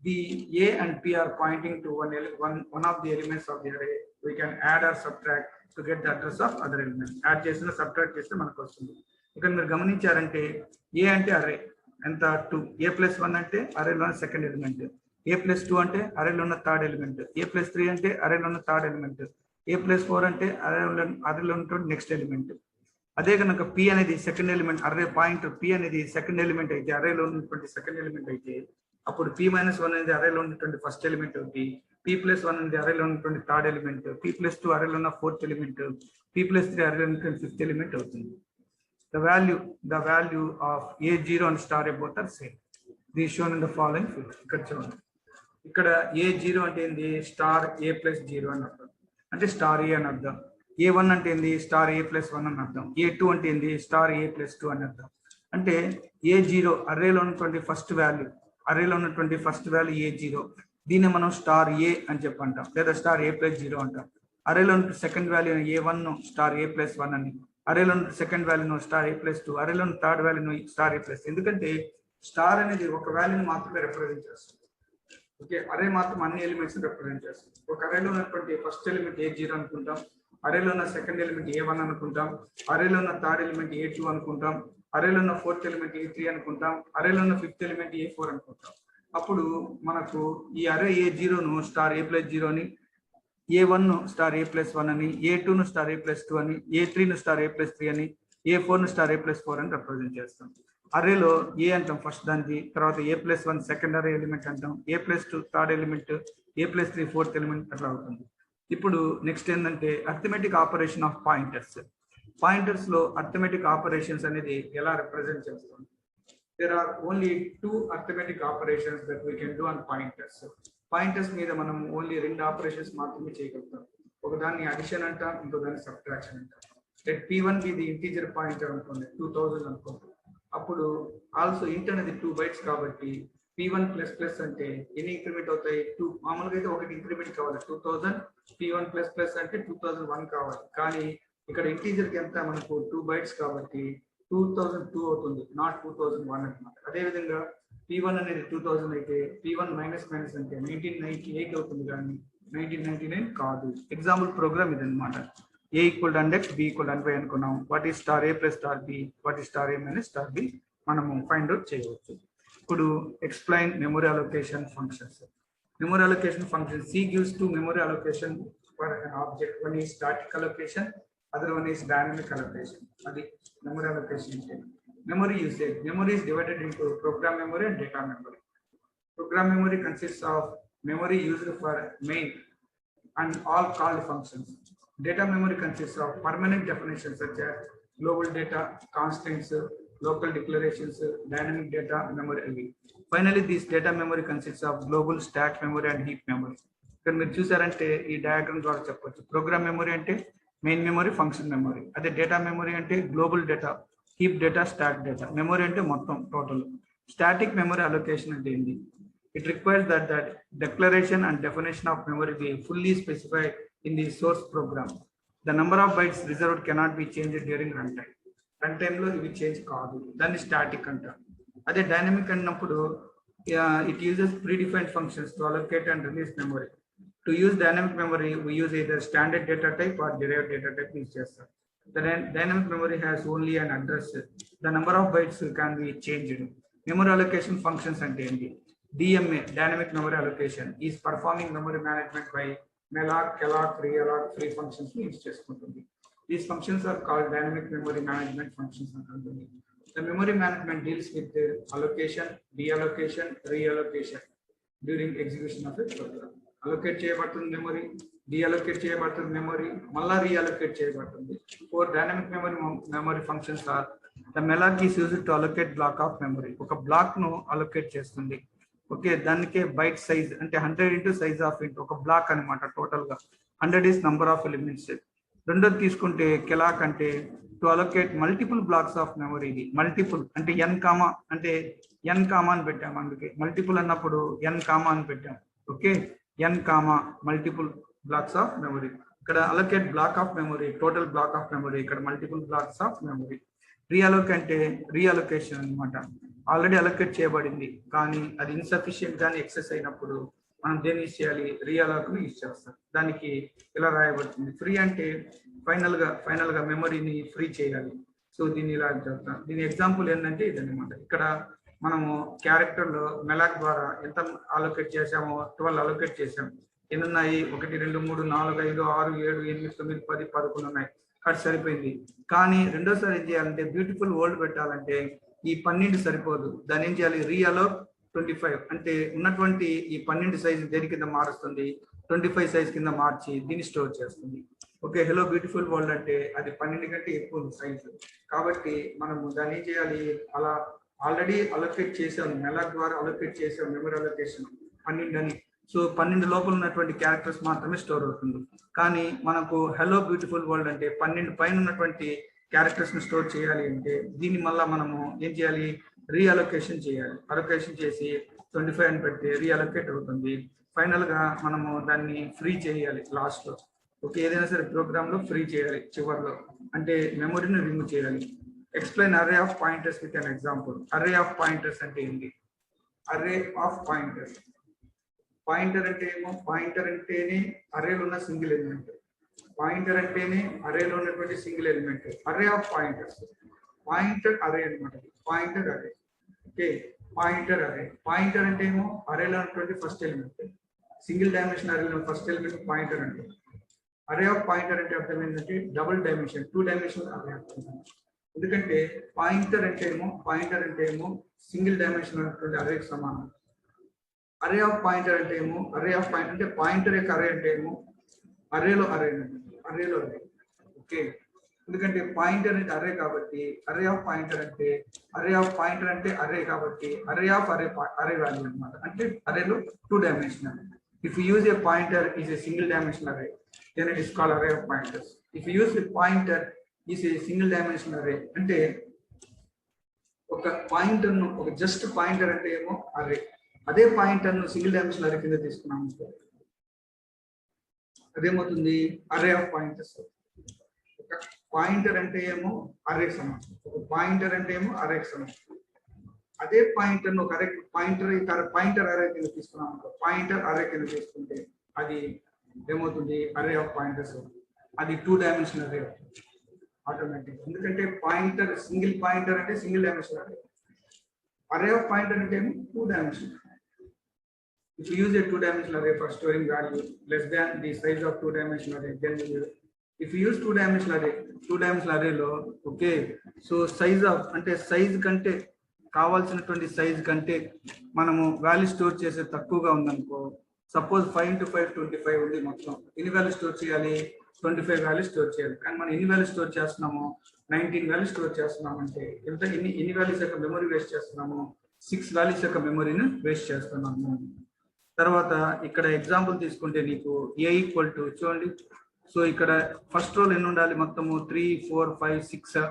The a and p are pointing to one of the elements of the array. We can add or subtract to get the address of other element. Add చేసిన subtract చేస్తే మనకు వస్తుంది. ఇక్కడ మీరు గమనించారంటే ఏ అంటే అర్రే ఎంత 2, a+1 అంటే అర్రేలోని సెకండ్ ఎలిమెంట్, a+2 అంటే అర్రేలో ఉన్న థర్డ్ ఎలిమెంట్, a+3 అంటే అర్రేలో ఉన్న థర్డ్ ఎలిమెంట్, a+4 అంటే అర్రేలో ఉన్నటువంటి నెక్స్ట్ ఎలిమెంట్. అదే కనుక p అనేది second element array pointer p అనేది సెకండ్ ఎలిమెంట్ అయితే అర్రేలో ఉన్నటువంటి సెకండ్ ఎలిమెంట్ అయితే అప్పుడు p-1 అనేది అర్రేలో ఉన్నటువంటి ఫస్ట్ ఎలిమెంట్ అవుతుంది, p+1 అనేది అర్రేలో ఉన్నటువంటి థర్డ్ ఎలిమెంట్, p+2 అర్రేలో ఉన్న ఫోర్త్ ఎలిమెంట్, p+3 అర్రేలో ఉన్నటువంటి ఫిఫ్త్ ఎలిమెంట్ అవుతుంది. The value of a0 and star a both are same. This is shown in the following figure. ఇక్కడ చూడండి, ఇక్కడ a0 అంటే ఏంది స్టార్ a+0 అని అర్థం, అంటే స్టార్ ఏ అని అర్థం. a1 అంటే ఏంది స్టార్ a+1 అని అర్థం, a2 అంటే ఏంది స్టార్ a+2 అని అర్థం. అంటే A0 అర్రేలో ఉన్నటువంటి ఫస్ట్ వాల్యూ, A0, దీన్ని మనం స్టార్ A అని చెప్పి అంటాం, లేదా స్టార్ A+0 అంటాం. అర్రేలో ఉన్న second value A1 star A+1 అని, అర్రేలో ఉన్న సెకండ్ వాల్యూను స్టార్ A+2, అర్రేలో ఉన్న థర్డ్ వాల్యూను స్టార్ A+. ఎందుకంటే స్టార్ అనేది ఒక వాల్యూని మాత్రమే రిప్రజెంట్ చేస్తుంది. ఓకే, అర్రే మాత్రం అన్ని ఎలిమెంట్స్ రిప్రజెంట్ చేస్తుంది. ఒక అర్రేలో ఉన్నటువంటి ఫస్ట్ ఎలిమెంట్ A0 అనుకుంటాం, అర్రేలో ఉన్న సెకండ్ ఎలిమెంట్ A1 అనుకుంటాం, అర్రేలో ఉన్న థర్డ్ ఎలిమెంట్ A2 అనుకుంటాం, అర్రేలో ఉన్న ఫోర్త్ ఎలిమెంట్ A3 అనుకుంటాం, అర్రేలో ఉన్న ఫిఫ్త్ ఎలిమెంట్ A4 అనుకుంటాం. అప్పుడు మనకు ఈ అర్రే A0ను స్టార్ A+0 అని, A1 స్టార్ A+1 అని, A2 స్టార్ A+2 అని, A3 స్టార్ A+3 అని, A4 స్టార్ A+4 అని రిప్రజెంట్ చేస్తాం. అర్రేలో A అంటాం ఫస్ట్ దానికి, తర్వాత A+1 సెకండ్ అర్రే ఎలిమెంట్ అంటాం, A+2 third element, A+3 fourth element అట్లా అవుతుంది. ఇప్పుడు నెక్స్ట్ ఏంటంటే arithmetic operation of pointers. Pointers లో అర్థమెటిక్ ఆపరేషన్స్ అనేది ఎలా రిప్రజెంట్ చేస్తాం? There are only two arithmetic operations that we can do on pointers. Pointers మీద మనం ఓన్లీ రెండు ఆపరేషన్స్ మాత్రమే చేయగలుగుతాం. ఒకదాన్ని అడిషన్ అంటాం, ఇంకో దాన్ని సబ్ట్రాక్షన్ అంటాం. Let P1 be the integer pointer అనుకోండి, 2000 అనుకోండి. అప్పుడు ఆల్సో ఇంట్ అనేది 2 bytes కాబట్టి P1++ అంటే ఎన్ని ఇంక్రిమెంట్ అవుతాయి? 2. మామూలుగా అయితే ఒకటి ఇంక్రిమెంట్ కావాలి, 2000. P1++ అంటే 2001 కావాలి. కానీ ఇక్కడ ఇంటీజర్ కి ఎంత మనకు 2 bytes కాబట్టి 2002 అవుతుంది, నాట్ 2001 అనమాట. అదేవిధంగా P1 అనేది 2000 అయితే P1 మైనస్ అంటే 1998 అవుతుంది, కానీ 1999 కాదు. ఎగ్జాంపుల్ ప్రోగ్రామ్ ఇది అనమాట. A = 100, B = 100 అనుకున్నాం. What is star A plus star B, what is star A minus star B మనము ఫైండ్ అవుట్ చేయవచ్చు. ఇప్పుడు explain memory allocation functions. Memory allocation function C gives two memory allocation for an object. One is static allocation, other one is dynamic allocation. Adi memory allocation ante memory usage. Memory is divided into program memory and data memory. Program memory consists of memory used for main and all called functions. Data memory consists of permanent definitions such as global data, constants, local declarations, dynamic data memory. Finally, this data memory consists of global stack memory and heap memory. ఇక్కడ మీరు చూసారంటే ఈ diagram ద్వారా చెప్పొచ్చు. Program memory అంటే main memory, function memory. అదే data memory అంటే global data, heap data, stock data. Memory అంటే మొత్తం టోటల్. స్టాటిక్ మెమరీ అలొకేషన్ అంటే ఏంటి? It requires that the declaration and definition of memory be fully specified in the source program. The number of bytes reserved cannot be changed during runtime. Runtime లో ఇవి change కాదు, దాన్ని static అంటారు. అదే dynamic అన్నప్పుడు it uses predefined functions to allocate and release memory. To use dynamic memory, we use either standard data type or derived data type use చేస్తాం. The dynamic memory has only an address. The number of bytes can be changed. Memory allocation functions అంటే ఏంటి? DMA, dynamic memory allocation, is performing memory management by malloc, calloc, realloc, free functions use చేసుకుంటుంది. These functions are called dynamic memory management functions అంటుంది. The memory management deals with the allocation, deallocation, reallocation during execution of a program. Allocate చేయబడుతుంది memory, deallocate చేయబడుతుంది memory, మళ్ళా reallocate చేయబడుతుంది. For dynamic memory functions are the malloc is used to allocate block of memory. ఒక black ను allocate చేస్తుంది. Okay, దానికే byte size అంటే 100 into size of int, ఒక బ్లాక్ అనమాట. టోటల్ గా 100 is number of elements. రెండోది తీసుకుంటే కెలాక్ అంటే to allocate multiple blocks of memory. ఇది మల్టిపుల్ అంటే n కామా అంటే n కామా అని పెట్టాం, అందుకే మల్టిపుల్ అన్నప్పుడు n కామా అని పెట్టాం. Okay, n comma multiple blocks of memory. ఇక్కడ allocate block of memory, total block of memory, ఇక్కడ multiple blocks of memory. Reallocate అంటే రీఅలొకేషన్ అనమాట. ఆల్రెడీ అలొకేట్ చేయబడింది కానీ అది ఇన్సఫిషియెంట్ గానీ ఎక్సెస్ అయినప్పుడు మనం దేన్ని యూజ్ చేయాలి? రీఅలాక్ ని యూజ్ చేస్తాం. దానికి ఇలా రాయబడుతుంది. ఫ్రీ అంటే ఫైనల్ గా మెమరీని ఫ్రీ చేయాలి. సో దీన్ని ఇలా చెప్తాం. దీని ఎగ్జాంపుల్ ఏంటంటే ఇదన్నమాట. ఇక్కడ మనము క్యారెక్టర్ లో మెలాక్ ద్వారా ఎంత అలొకేట్ చేసామో 12 అలొకేట్ చేసాం. ఎన్ని ఉన్నాయి? 1 2 3 4 5 6 7 8 9 10 11 ఉన్నాయి. అది సరిపోయింది. కానీ రెండోసారి ఏం చేయాలంటే బ్యూటిఫుల్ వరల్డ్ పెట్టాలంటే ఈ 12 సరిపోదు. దాన్ని ఏం చేయాలి? రీఅలోక్ 25 అంటే ఉన్నటువంటి ఈ 12 సైజు దేని కింద మారుస్తుంది? 25 సైజ్ కింద మార్చి దీన్ని స్టోర్ చేస్తుంది. ఓకే, హలో బ్యూటిఫుల్ వరల్డ్ అంటే అది 12 కంటే ఎక్కువ సైజు కాబట్టి మనము దాన్ని ఏం చేయాలి? అలా ఆల్రెడీ అలొకేట్ చేసాం, మెలాక్ ద్వారా అలొకేట్ చేసాం మెమరీ అలొకేషన్ 12 అని. సో 12 లోపల ఉన్నటువంటి క్యారెక్టర్స్ మాత్రమే స్టోర్ అవుతుంది. కానీ మనకు హలో బ్యూటిఫుల్ వరల్డ్ అంటే 12 పైన ఉన్నటువంటి క్యారెక్టర్స్ ని స్టోర్ చేయాలి అంటే దీన్ని మళ్ళీ మనము ఏం చేయాలి, రీఅలొకేషన్ చేయాలి. అలొకేషన్ చేసి 25 అని పెడితే రీఅలొకేట్ అవుతుంది. ఫైనల్ గా మనము దాన్ని ఫ్రీ చేయాలి లాస్ట్ లో. ఓకే, ఏదైనా సరే ప్రోగ్రామ్ లో ఫ్రీ చేయాలి చివరిలో, అంటే మెమొరీని రిమూవ్ చేయాలి. Explain array of pointers with an example. Array of pointers అంటే ఏంటి? అర్రే ఆఫ్ పాయింటర్స్, పాయింటర్ అంటే ఏమో, పాయింటర్ అంటేనే అర్రేలో ఉన్న సింగిల్ ఎలిమెంట్. పాయింటర్ అంటేనే అర్రేలో ఉన్నటువంటి single element. Array of pointers, pointer array అనమాట. Pointer array. Okay, pointer array. Pointer అంటే ఏమో అర్రేలో ఉన్నటువంటి ఫస్ట్ ఎలిమెంట్. సింగిల్ డైమెన్షన్ అర్రేలో ఫస్ట్ ఎలిమెంట్ పాయింటర్ అంటే. అర్రే ఆఫ్ పాయింటర్ అంటే అర్థం ఏంటంటే డబుల్ డైమెన్షన్, 2 డైమెన్షన్ అర్రే అర్థం. ఎందుకంటే పాయింటర్ అంటే ఏమో సింగిల్ డైమెన్షన్ ఉన్నటువంటి అర్రేకి సమానం. అర్రే ఆఫ్ పాయింటర్ అంటే ఏమో, అర్రే ఆఫ్ పాయింటర్ అంటే పాయింటర్ యొక్క అర్రే అంటే ఏమో అర్రేలో అర్రే. ఓకే, ఎందుకంటే పాయింటర్ అనేది అర్రే కాబట్టి అర్రే ఆఫ్ పాయింటర్ అంటే అర్రే కాబట్టి అర్రే ఆఫ్ అర్రే వాల్యూ అనమాట. అంటే అర్రేలో 2 dimensional. If you use a pointer is a single dimensional array, then it is called array of pointers. If you use a pointer is a single dimensional array, అంటే ఒక pointer ను, ఒక just pointer అంటే ఏమో array, అదే pointer ను single dimensional array కింద తీసుకున్నాం అనుకో, అదేమవుతుంది అర్రే ఆఫ్ పాయింటర్స్. ఒక పాయింటర్ అంటే ఏమో అర్రేకి సమానం, ఒక పాయింటర్ అంటే ఏమో అర్రేకి సమానం. అదే పాయింటర్ ను ఒక అర్రే, పాయింటర్ అర్రే కింద తీసుకున్నాం అనుకో, పాయింటర్ అర్రే కింద తీసుకుంటే అది ఏమవుతుంది అర్రే ఆఫ్ పాయింటర్స్. అది 2 డైమెన్షనల్ అర్రే ఆటోమేటిక్. ఎందుకంటే పాయింటర్, సింగిల్ పాయింటర్ అంటే single dimensional array. Array of pointer అంటే ఏమో 2 dimensional. If you use a 2-dimensional array for storing value less than the size of 2-dimensional array, then if you use 2-dimensional array లో, okay, so size of అంటే size కంటే కావాల్సినటువంటి size కంటే మనము value store చేసే తక్కువగా ఉందనుకో, suppose 5 × 5 25 ఉంది మొత్తం. ఎన్ని వాల్యూ స్టోర్ చేయాలి? 25 వాల్యూ స్టోర్ చేయాలి. కానీ మనం ఎన్ని వాల్యూ స్టోర్ చేస్తున్నాము? 19 వాల్యూ స్టోర్ చేస్తున్నాము. అంటే ఎన్ని వాల్యూస్ యొక్క మెమరీ వేస్ట్ చేస్తున్నాము? 6 వాల్యూస్ యొక్క మెమరీని వేస్ట్ చేస్తున్నాము. తర్వాత ఇక్కడ ఎగ్జాంపుల్ తీసుకుంటే నీకు ఏ ఈక్వల్ టు, చూడండి, సో ఇక్కడ ఫస్ట్ రోల్ ఎన్ని ఉండాలి? మొత్తము 3 4 5 6,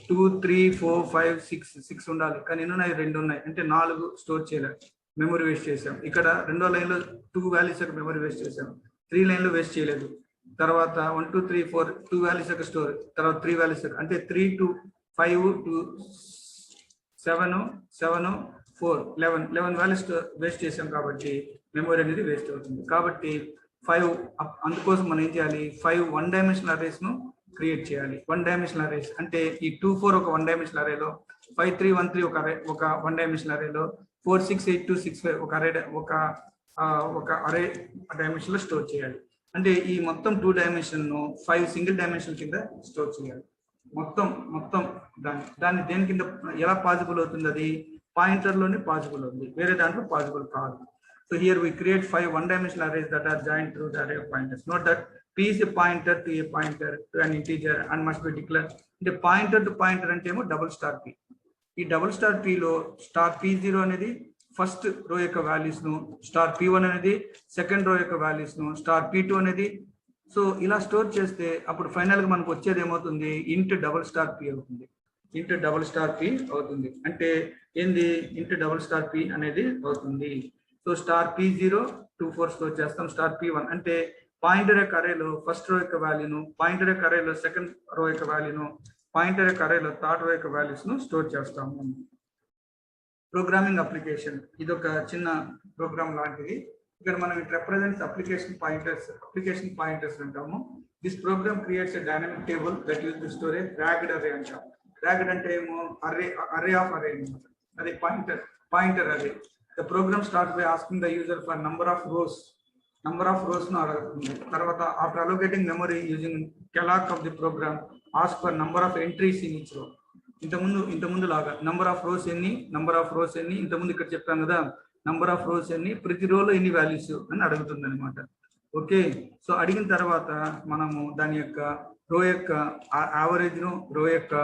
2 3 4 5 6 ఉండాలి. కానీ ఎన్ని ఉన్నాయి? 2 ఉన్నాయి. అంటే 4 స్టోర్ చేయలేదు, మెమరీ వేస్ట్ చేసాం. ఇక్కడ రెండో లైన్ లో 2 వాల్యూస్ యొక్క మెమరీ వేస్ట్ చేసాం, 3 లైన్ లో వేస్ట్ చేయలేదు. తర్వాత 1 2 3 4 2 వాల్యూస్ యొక్క స్టోర్, తర్వాత 3 వాల్యూస్ అంటే 3 2 5 2 7 7 4 11 వాల్యూస్ వేస్ట్ చేసాం కాబట్టి మెమరీ అనేది వేస్ట్ అవుతుంది. కాబట్టి 5, అందుకోసం మనం ఏం చేయాలి? 5 1 డైమెన్షనల్ అరేస్ ను క్రియేట్ చేయాలి. 1 డైమెన్షనల్ అరేస్ అంటే ఈ 2 4 ఒక 1 డైమెన్షనల్ అరేలో, 5 3 1 3 ఒక 1 డైమెన్షనల్ అరేలో, 4 6 8 2 6 5 ఒక అరే డైమెన్షన్ లో స్టోర్ చేయాలి. అంటే ఈ మొత్తం 2 డైమెన్షన్ ను 5 సింగిల్ డైమెన్షన్ కింద స్టోర్ చేయాలి. మొత్తం దాన్ని దేని కింద ఎలా పాసిబుల్ అవుతుంది? అది పాయింటర్ లోనే పాసిబుల్ అవుతుంది, వేరే దాంట్లో పాసిబుల్ కాదు. So here we create 5 1-dimensional arrays that are joined through the array of pointers. Note that P is a pointer to an integer and must be declared. The pointer to pointer అంటే ఏమో double star P. ఈ double star P లో star P0 అనేది first row యొక్క values ను, star P1 అనేది second row యొక్క values ను, స్టార్ P2 అనేది. సో ఇలా స్టోర్ చేస్తే అప్పుడు ఫైనల్ గా మనకు వచ్చేది ఏమవుతుంది? ఇంట్ డబుల్ స్టార్ P అవుతుంది. ఇంట్ డబుల్ స్టార్ P అవుతుంది. అంటే ఏంది? ఇంట్ డబుల్ స్టార్ P అనేది అవుతుంది. సో స్టార్ P0 2 4 స్టోర్ చేస్తాం. స్టార్ P1 అంటే పాయింటర్ యొక్క అరేలో ఫస్ట్ రో యొక్క వాల్యూను, పాయింటర్ యొక్క అరేలో సెకండ్ రో యొక్క వాల్యూను, పాయింటర్ యొక్క అరేలో థర్డ్ రో యొక్క వాల్యూస్ ను స్టోర్ చేస్తాము. ప్రోగ్రామింగ్ అప్లికేషన్, ఇది ఒక చిన్న ప్రోగ్రామ్ లాంటిది. ఇక్కడ మనం ఇట్ రిప్రజెంట్స్ అప్లికేషన్ పాయింటర్స్ అంటాము. This program creates a dynamic table that use to store a ragged array అంటాం. ర్యాగ్డ్ అంటే ఏమో అరే ఆఫ్ అరే అనమాట. అది పాయింటర్ అరే. The program starts by asking the user for number of rows ను అడుగుతుంది. తర్వాత after allocating memory using calloc of the program, ask for number of entries in each row. ఇంతకుముందు లాగా number of rows ఎన్ని, ఇంతకుముందు ఇక్కడ చెప్పాం కదా number of rows ఎన్ని, ప్రతి రోలో ఎన్ని వాల్యూస్ అని అడుగుతుంది అనమాట. ఓకే, సో అడిగిన తర్వాత మనము దాని యొక్క రో యొక్క యావరేజ్ ను, రో యొక్క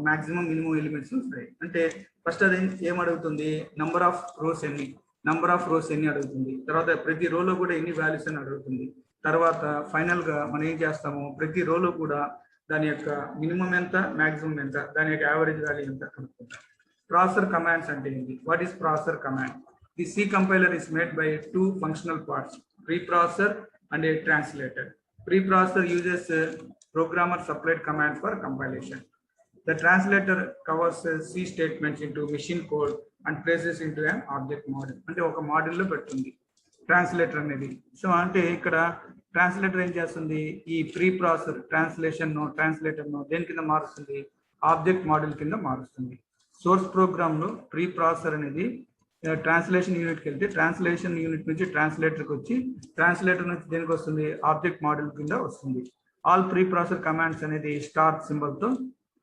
మాక్సిమం మినిమం ఎలిమెంట్స్ వస్తాయి. అంటే ఫస్ట్ అది ఏం అడుగుతుంది? నంబర్ ఆఫ్ రోస్ ఎన్ని అడుగుతుంది. తర్వాత ప్రతి రోలో కూడా ఎన్ని వాల్యూస్ అని అడుగుతుంది. తర్వాత ఫైనల్ గా మనం ఏం చేస్తాము? ప్రతి రోలో కూడా దాని యొక్క మినిమం ఎంత, మాక్సిమం ఎంత, దాని యొక్క యావరేజ్ వాల్యూ ఎంత కనుక్కుంటాం. ప్రాసెసర్ కమాండ్స్ అంటే ఏంటి? What is processor command? The C compiler is made by two functional parts, preprocessor and a translator. Preprocessor uses a programmer supplied command for compilation. The translator covers C statements into machine code and places into an object model. అంటే ఒక model లో పెడుతుంది translator అనేది. So అంటే ఇక్కడ translator ఏం చేస్తుంది? ఈ ప్రీ ప్రాసెసర్ ట్రాన్స్లేషన్ ట్రాన్స్లేటర్ దేని కింద మారుస్తుంది? ఆబ్జెక్ట్ మోడల్ కింద మారుస్తుంది. సోర్స్ ప్రోగ్రామ్ లో ప్రీ ప్రాసెసర్ అనేది ట్రాన్స్లేషన్ యూనిట్కి వెళ్తే ట్రాన్స్లేషన్ యూనిట్ నుంచి ట్రాన్స్లేటర్కి వచ్చి ట్రాన్స్లేటర్ నుంచి దేనికి వస్తుంది? ఆబ్జెక్ట్ మోడల్ కింద వస్తుంది. ఆల్ ప్రీ ప్రాసెసర్ కమాండ్స్ అనేది స్టార్ సింబల్ తో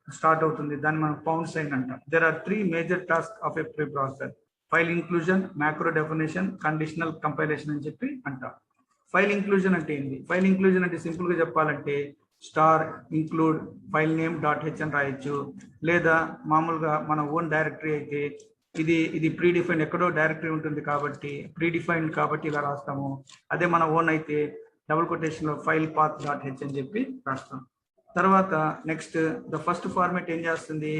స్టార్ట్ అవుతుంది. దాన్ని మనం పౌండ్ సైన్ అంటాం. There are 3 major task of a preprocessor: file inclusion, macro definition, conditional compilation అని చెప్పి అంటాం. ఫైల్ ఇంక్లూజన్ అంటే ఏంటి? ఫైల్ ఇంక్లూజన్ అంటే సింపుల్ గా చెప్పాలంటే star include file name dot H అని రాయొచ్చు. లేదా మామూలుగా మన ఓన్ డైరెక్టరీ అయితే ఇది ప్రీ డిఫైన్డ్ ఎక్కడో డైరెక్టరీ ఉంటుంది కాబట్టి ప్రీ డిఫైన్డ్ కాబట్టి ఇలా రాస్తాము. అదే మన ఓన్ అయితే డబుల్ కొటేషన్ లో ఫైల్ పాత్ డాట్ హెచ్ అని చెప్పి రాస్తాం. తర్వాత నెక్స్ట్ ద ఫస్ట్ ఫార్మాట్ ఏం చేస్తుంది?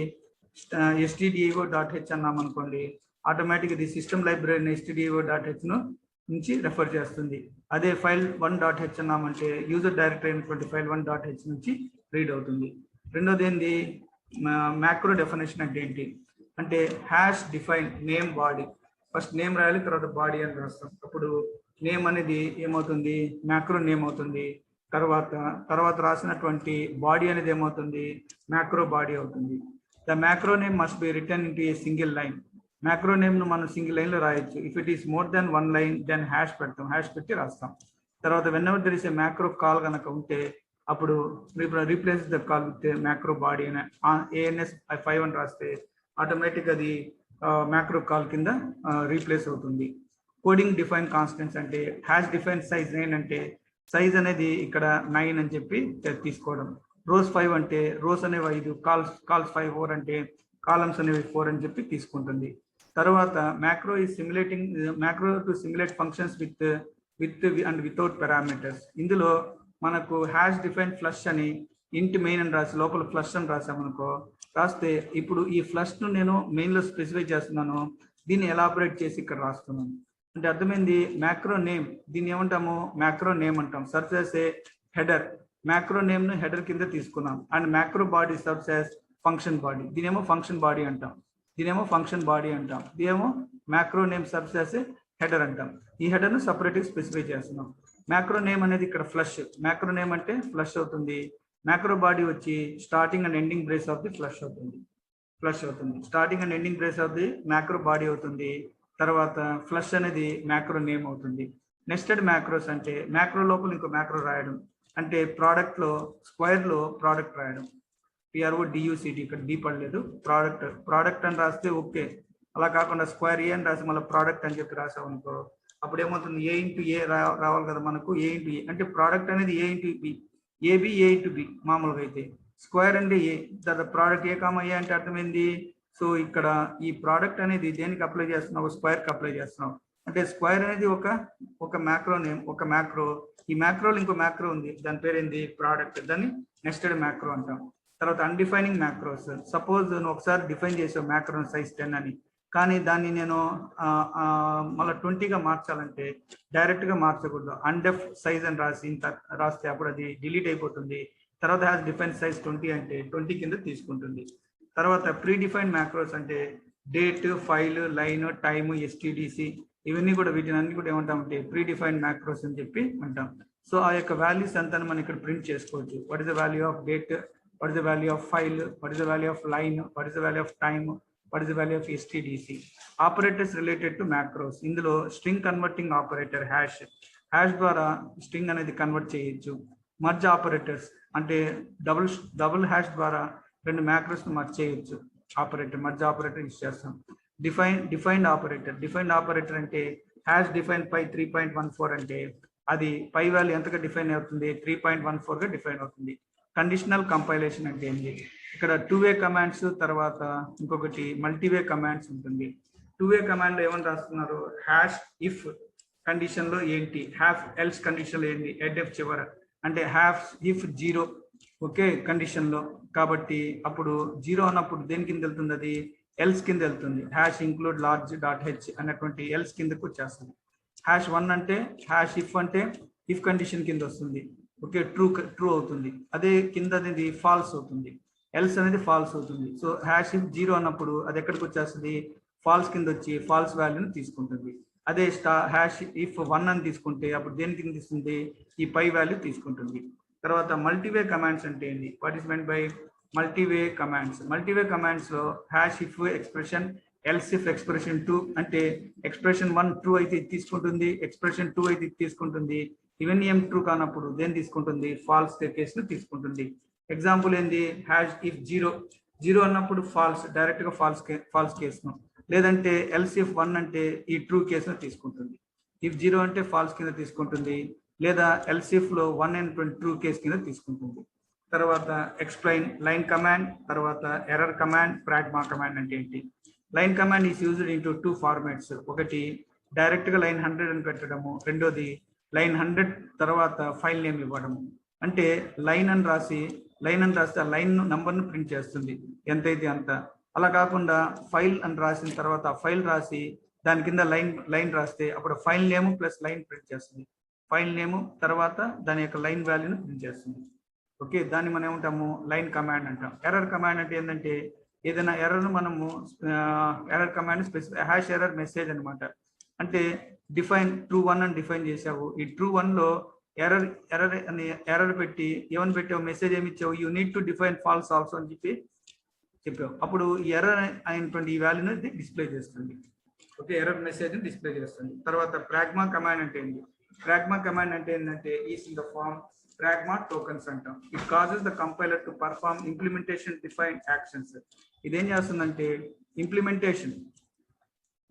stdio డాట్ హెచ్ అన్నాం అనుకోండి, ఆటోమేటిక్ ఇది సిస్టమ్ లైబ్రరీని stdio డాట్ హెచ్ ను నుంచి రెఫర్ చేస్తుంది. అదే ఫైల్ 1 డాట్ హెచ్ అన్నామంటే యూజర్ డైరెక్టరీ అయినటువంటి ఫైల్ 1 డాట్ హెచ్ నుంచి రీడ్ అవుతుంది. రెండోది ఏంది? మ్యాక్రో డెఫినేషన్ అంటే ఏంటి అంటే hash define name body. First name రాయాలి, తర్వాత బాడీ అని రాస్తాం. అప్పుడు నేమ్ అనేది ఏమవుతుంది? మ్యాక్రో నేమ్ అవుతుంది. తర్వాత రాసినటువంటి బాడీ అనేది ఏమవుతుంది? మ్యాక్రో బాడీ అవుతుంది. The macro name must be return into a single line. Macro name ను మనం సింగిల్ లైన్ లో రాయొచ్చు. If it is more then 1 line then hash పెడతాం, హ్యాష్ పెట్టి రాస్తాం. తర్వాత whenever there is a macro call కనుక ఉంటే అప్పుడు replace the call with macro body అని ANS 5 అని రాస్తే ఆటోమేటిక్ అది మ్యాక్రో కాల్ కింద రీప్లేస్ అవుతుంది. కోడింగ్ డిఫైన్ కాన్స్టెంట్స్ అంటే హ్యాష్ డిఫైన్ సైజ్ 9 అంటే సైజ్ అనేది ఇక్కడ 9 అని చెప్పి తీసుకోవడం. రోస్ 5 అంటే రోస్ అనేవి 5, కాల్స్ 5 4 అంటే కాలమ్స్ అనేవి 4 అని చెప్పి తీసుకుంటుంది. తర్వాత macro to simulate functions with and without parameters. ఇందులో మనకు హ్యాష్ డిఫైన్ ఫ్లష్ అని ఇంట్ మెయిన్ అని రాసి లోపల ఫ్లష్ అని రాసామనుకో, రాస్తే ఇప్పుడు ఈ ఫ్లష్ ను నేను మెయిన్ లో స్పెసిఫై చేస్తున్నాను, దీన్ని ఎలాబొరేట్ చేసి ఇక్కడ రాస్తున్నాను. అంటే అర్థమైంది? మ్యాక్రో నేమ్ దీన్ని ఏమంటాము? మ్యాక్రో నేమ్ అంటాం. సర్చ్ చేసే హెడర్, మ్యాక్రో నేమ్ ను హెడర్ కింద తీసుకున్నాం. And macro body search as function body, దీనేమో ఫంక్షన్ బాడీ అంటాం. ఇదేమో మ్యాక్రో నేమ్ సర్చ్ చేసే హెడర్ అంటాం. ఈ హెడర్ ను సపరేట్ గా స్పెసిఫై చేస్తున్నాం. మ్యాక్రో నేమ్ అనేది ఇక్కడ ఫ్లష్, మ్యాక్రో నేమ్ అంటే ఫ్లష్ అవుతుంది. మ్యాక్రో బాడీ వచ్చి starting and ending brace of the flush అవుతుంది. Starting and ending brace of the macro body అవుతుంది. తర్వాత ఫ్లష్ అనేది మ్యాక్రో నేమ్ అవుతుంది. నెస్టెడ్ మ్యాక్రోస్ అంటే మ్యాక్రో లోపల ఇంకో మ్యాక్రో రాయడం. అంటే ప్రోడక్ట్ లో స్క్వేర్ లో ప్రోడక్ట్ రాయడం. PRODUCT ఇక్కడ డీ పడలేదు. ప్రోడక్ట్ అని రాస్తే ఓకే. అలా కాకుండా స్క్వేర్ ఏ అని రాసి మళ్ళీ ప్రోడక్ట్ అని చెప్పి రాసాం అనుకో, అప్పుడు ఏమవుతుంది? A ఇంటూ ఏ రావాలి కదా మనకు. A ఇంటూ ఏ అంటే ప్రోడక్ట్ అనేది A into b, AB a into b మామూలుగా అయితే. స్క్వేర్ అంటే ఏ, ప్రోడక్ట్ ఏ కామ ఏ అంటే అర్థమైంది. సో ఇక్కడ ఈ ప్రోడక్ట్ అనేది దేనికి అప్లై చేస్తున్నావు? స్క్వేర్ కి అప్లై చేస్తున్నావు. అంటే స్క్వేర్ అనేది ఒక మ్యాక్రో నేమ్, ఒక మ్యాక్రో. ఈ మ్యాక్రోలో ఇంకో మ్యాక్రో ఉంది, దాని పేరు ఏంది? ప్రోడక్ట్. దాన్ని నెస్టెడ్ మ్యాక్రో అంటాం. తర్వాత అన్డిఫైనింగ్ మ్యాక్రోస్. సపోజ్ నువ్వు ఒకసారి డిఫైన్ చేసావు మ్యాక్రో సైజ్ 10 అని, కానీ దాన్ని నేను మళ్ళీ 20గా మార్చాలంటే డైరెక్ట్ గా మార్చకూడదు. అన్డెఫ్ సైజ్ అని రాస్తే అప్పుడు అది డిలీట్ అయిపోతుంది. తర్వాత హ్యాస్ డిఫైన్ సైజ్ 20 అంటే 20 కింద తీసుకుంటుంది. తర్వాత ప్రీ డిఫైన్డ్ మ్యాక్రోస్ అంటే date, file, line, time, STDC ఇవన్నీ కూడా వీటిని అన్ని కూడా ఏమంటామంటే ప్రీ డిఫైన్డ్ మ్యాక్రోస్ అని చెప్పి అంటాం. సో ఆ యొక్క వాల్యూస్ అంతా మనం ఇక్కడ ప్రింట్ చేసుకోవచ్చు. What is the value of date, what is the value of file, what is the value of line, what is the value of time, what is the value of STDC. Operators related to macros. ఇందులో string converting operator hash ద్వారా string అనేది convert చేయొచ్చు. Merge operators అంటే double hash ద్వారా 2 macros ను merge చేయొచ్చు. Merge operator use చేస్తాం. Defined operator అంటే హ్యాష్ డిఫైన్ పై 3.14 అంటే అది పై వాల్యూ ఎంతగా డిఫైన్ అవుతుంది? 3.14 గా డిఫైన్ అవుతుంది. కండిషనల్ కంపైలేషన్ అంటే ఏంటి? ఇక్కడ 2-వే కమాండ్స్, తర్వాత ఇంకొకటి మల్టీవే కమాండ్స్ ఉంటుంది. 2-వే కమాండ్ లో ఏమని రాస్తున్నారు? హ్యాష్ ఇఫ్ కండిషన్ లో ఏంటి, హ్యాఫ్ ఎల్స్ కండిషన్ లో ఏంటి, ఎడ్ఎఫ్ చివర అంటే హ్యాఫ్ ఇఫ్ 0 ఓకే కండిషన్ లో. కాబట్టి అప్పుడు 0 అన్నప్పుడు దేని కింద వెళ్తుంది, అది ఎల్స్ కింద వెళ్తుంది. Hash include large dot H అన్నటువంటి ఎల్స్ కిందకు వచ్చేస్తుంది. హ్యాష్ 1 అంటే హ్యాష్ ఇఫ్ అంటే ఇఫ్ కండిషన్ కింద వస్తుంది. ఓకే ట్రూ అవుతుంది. అదే కింద అనేది ఫాల్స్ అవుతుంది. ఎల్స్ అనేది ఫాల్స్ అవుతుంది. సో హ్యాష్ ఇఫ్ 0 అన్నప్పుడు అది ఎక్కడికి వచ్చేస్తుంది, ఫాల్స్ కింద వచ్చి ఫాల్స్ వాల్యూని తీసుకుంటుంది. అదే హ్యాష్ ఇఫ్ 1 అని తీసుకుంటే అప్పుడు దేని కింద ఇస్తుంది, ఈ పై వాల్యూ తీసుకుంటుంది. తర్వాత మల్టీవే కమాండ్స్ అంటే ఏంటి, what is meant by multiway commands. Multiway commands లో hash if expression, else if expression 2 అంటే ఎక్స్ప్రెషన్ 1 ట్రూ అయితే ఇది తీసుకుంటుంది, ఎక్స్ప్రెషన్ 2 అయితే ఇది తీసుకుంటుంది. ఇవన్నీ ఏం ట్రూ కానప్పుడు దేని తీసుకుంటుంది, ఫాల్స్ కేసును తీసుకుంటుంది. ఎగ్జాంపుల్ ఏంది, హ్యాష్ ఇఫ్ 0 అన్నప్పుడు ఫాల్స్, డైరెక్ట్ గా ఫాల్స్ కేసును, లేదంటే ఎల్స్ ఇఫ్ 1 అంటే ఈ ట్రూ కేసును తీసుకుంటుంది. ఇఫ్ 0 అంటే ఫాల్స్ కింద తీసుకుంటుంది, లేదా ఎల్స్ ఇఫ్ లో 1 అనేటువంటి ట్రూ కేస్ కింద తీసుకుంటుంది. తర్వాత ఎక్స్ప్లెయిన్ లైన్ కమాండ్, తర్వాత ఎర్రర్ కమాండ్, ప్రాగ్మా కమాండ్ అంటే ఏంటి. Line command is used into 2 formats. ఒకటి డైరెక్ట్ గా లైన్ 100 అని పెట్టడము, రెండోది లైన్ 100 తర్వాత ఫైల్ నేమ్ ఇవ్వడము. అంటే లైన్ అని రాస్తే ఆ లైన్ నంబర్ను ప్రింట్ చేస్తుంది ఎంతైతే అంత. అలా కాకుండా ఫైల్ అని రాసిన తర్వాత ఆ ఫైల్ రాసి దాని కింద లైన్ రాస్తే అప్పుడు file name plus line print చేస్తుంది. ఫైల్ నేమ్ తర్వాత దాని యొక్క లైన్ వాల్యూను ప్రింట్ చేస్తుంది. ఓకే దాన్ని మనం ఏమంటాము, లైన్ కమాండ్ అంటాం. ఎర్రర్ కమాండ్ అంటే ఏంటంటే ఏదైనా ఎర్రర్ మనము error command specific hash error message అనమాట. అంటే డిఫైన్ ట్రూ 1 అని డిఫైన్ చేసావు, ఈ ట్రూ 1 లో ఎర్రర్ పెట్టి ఏమని పెట్టావు, మెసేజ్ ఏమి ఇచ్చావు, you need to define false also అని చెప్పావు. అప్పుడు ఈ ఎర్రర్ అయినటువంటి ఈ వాల్యూని డిస్ప్లే చేస్తుంది. ఓకే ఎర్రర్ మెసేజ్ డిస్ప్లే చేస్తుంది. తర్వాత ప్రాగ్మా కమాండ్ అంటే ఏంటి, ప్రాగ్మా కమాండ్ అంటే ఏంటంటే is in the form pragma tokens అంటాం. It causes the compiler to perform implementation defined actions. ఇదేం చేస్తుందంటే ఇంప్లిమెంటేషన్,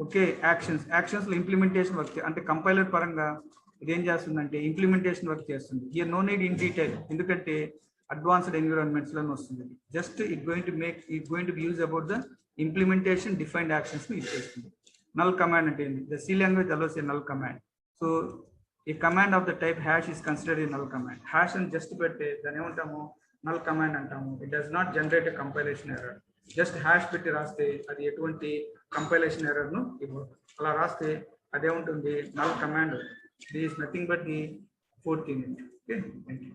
ఓకే యాక్షన్స్ లో ఇంప్లిమెంటేషన్ వర్క్ అంటే కంపైలర్ పరంగా ఇదేం చేస్తుందంటే ఇంప్లిమెంటేషన్ వర్క్ చేస్తుంది. Here no need in detail, ఎందుకంటే అడ్వాన్స్డ్ ఎన్విరాన్మెంట్స్ లో వస్తుంది. Just it going to be use about the implementation defined actions ని యూజ్ చేస్తుంది. నల్ కమాండ్ అంటే ఏంటి, the C language allows a null command. So ఈ command of the type hash is considered A null command. Hash అని just పెడితే దాన్ని ఏమంటాము, null command అంటాము. It does not generate a compilation error. Just hash పెట్టి రాస్తే అది ఎటువంటి కంపైలేషన్ ఎర్రర్ ను ఇవ్వదు. అలా రాస్తే అదే ఉంటుంది null command. This is nothing but the 4th unit. Okay thank you.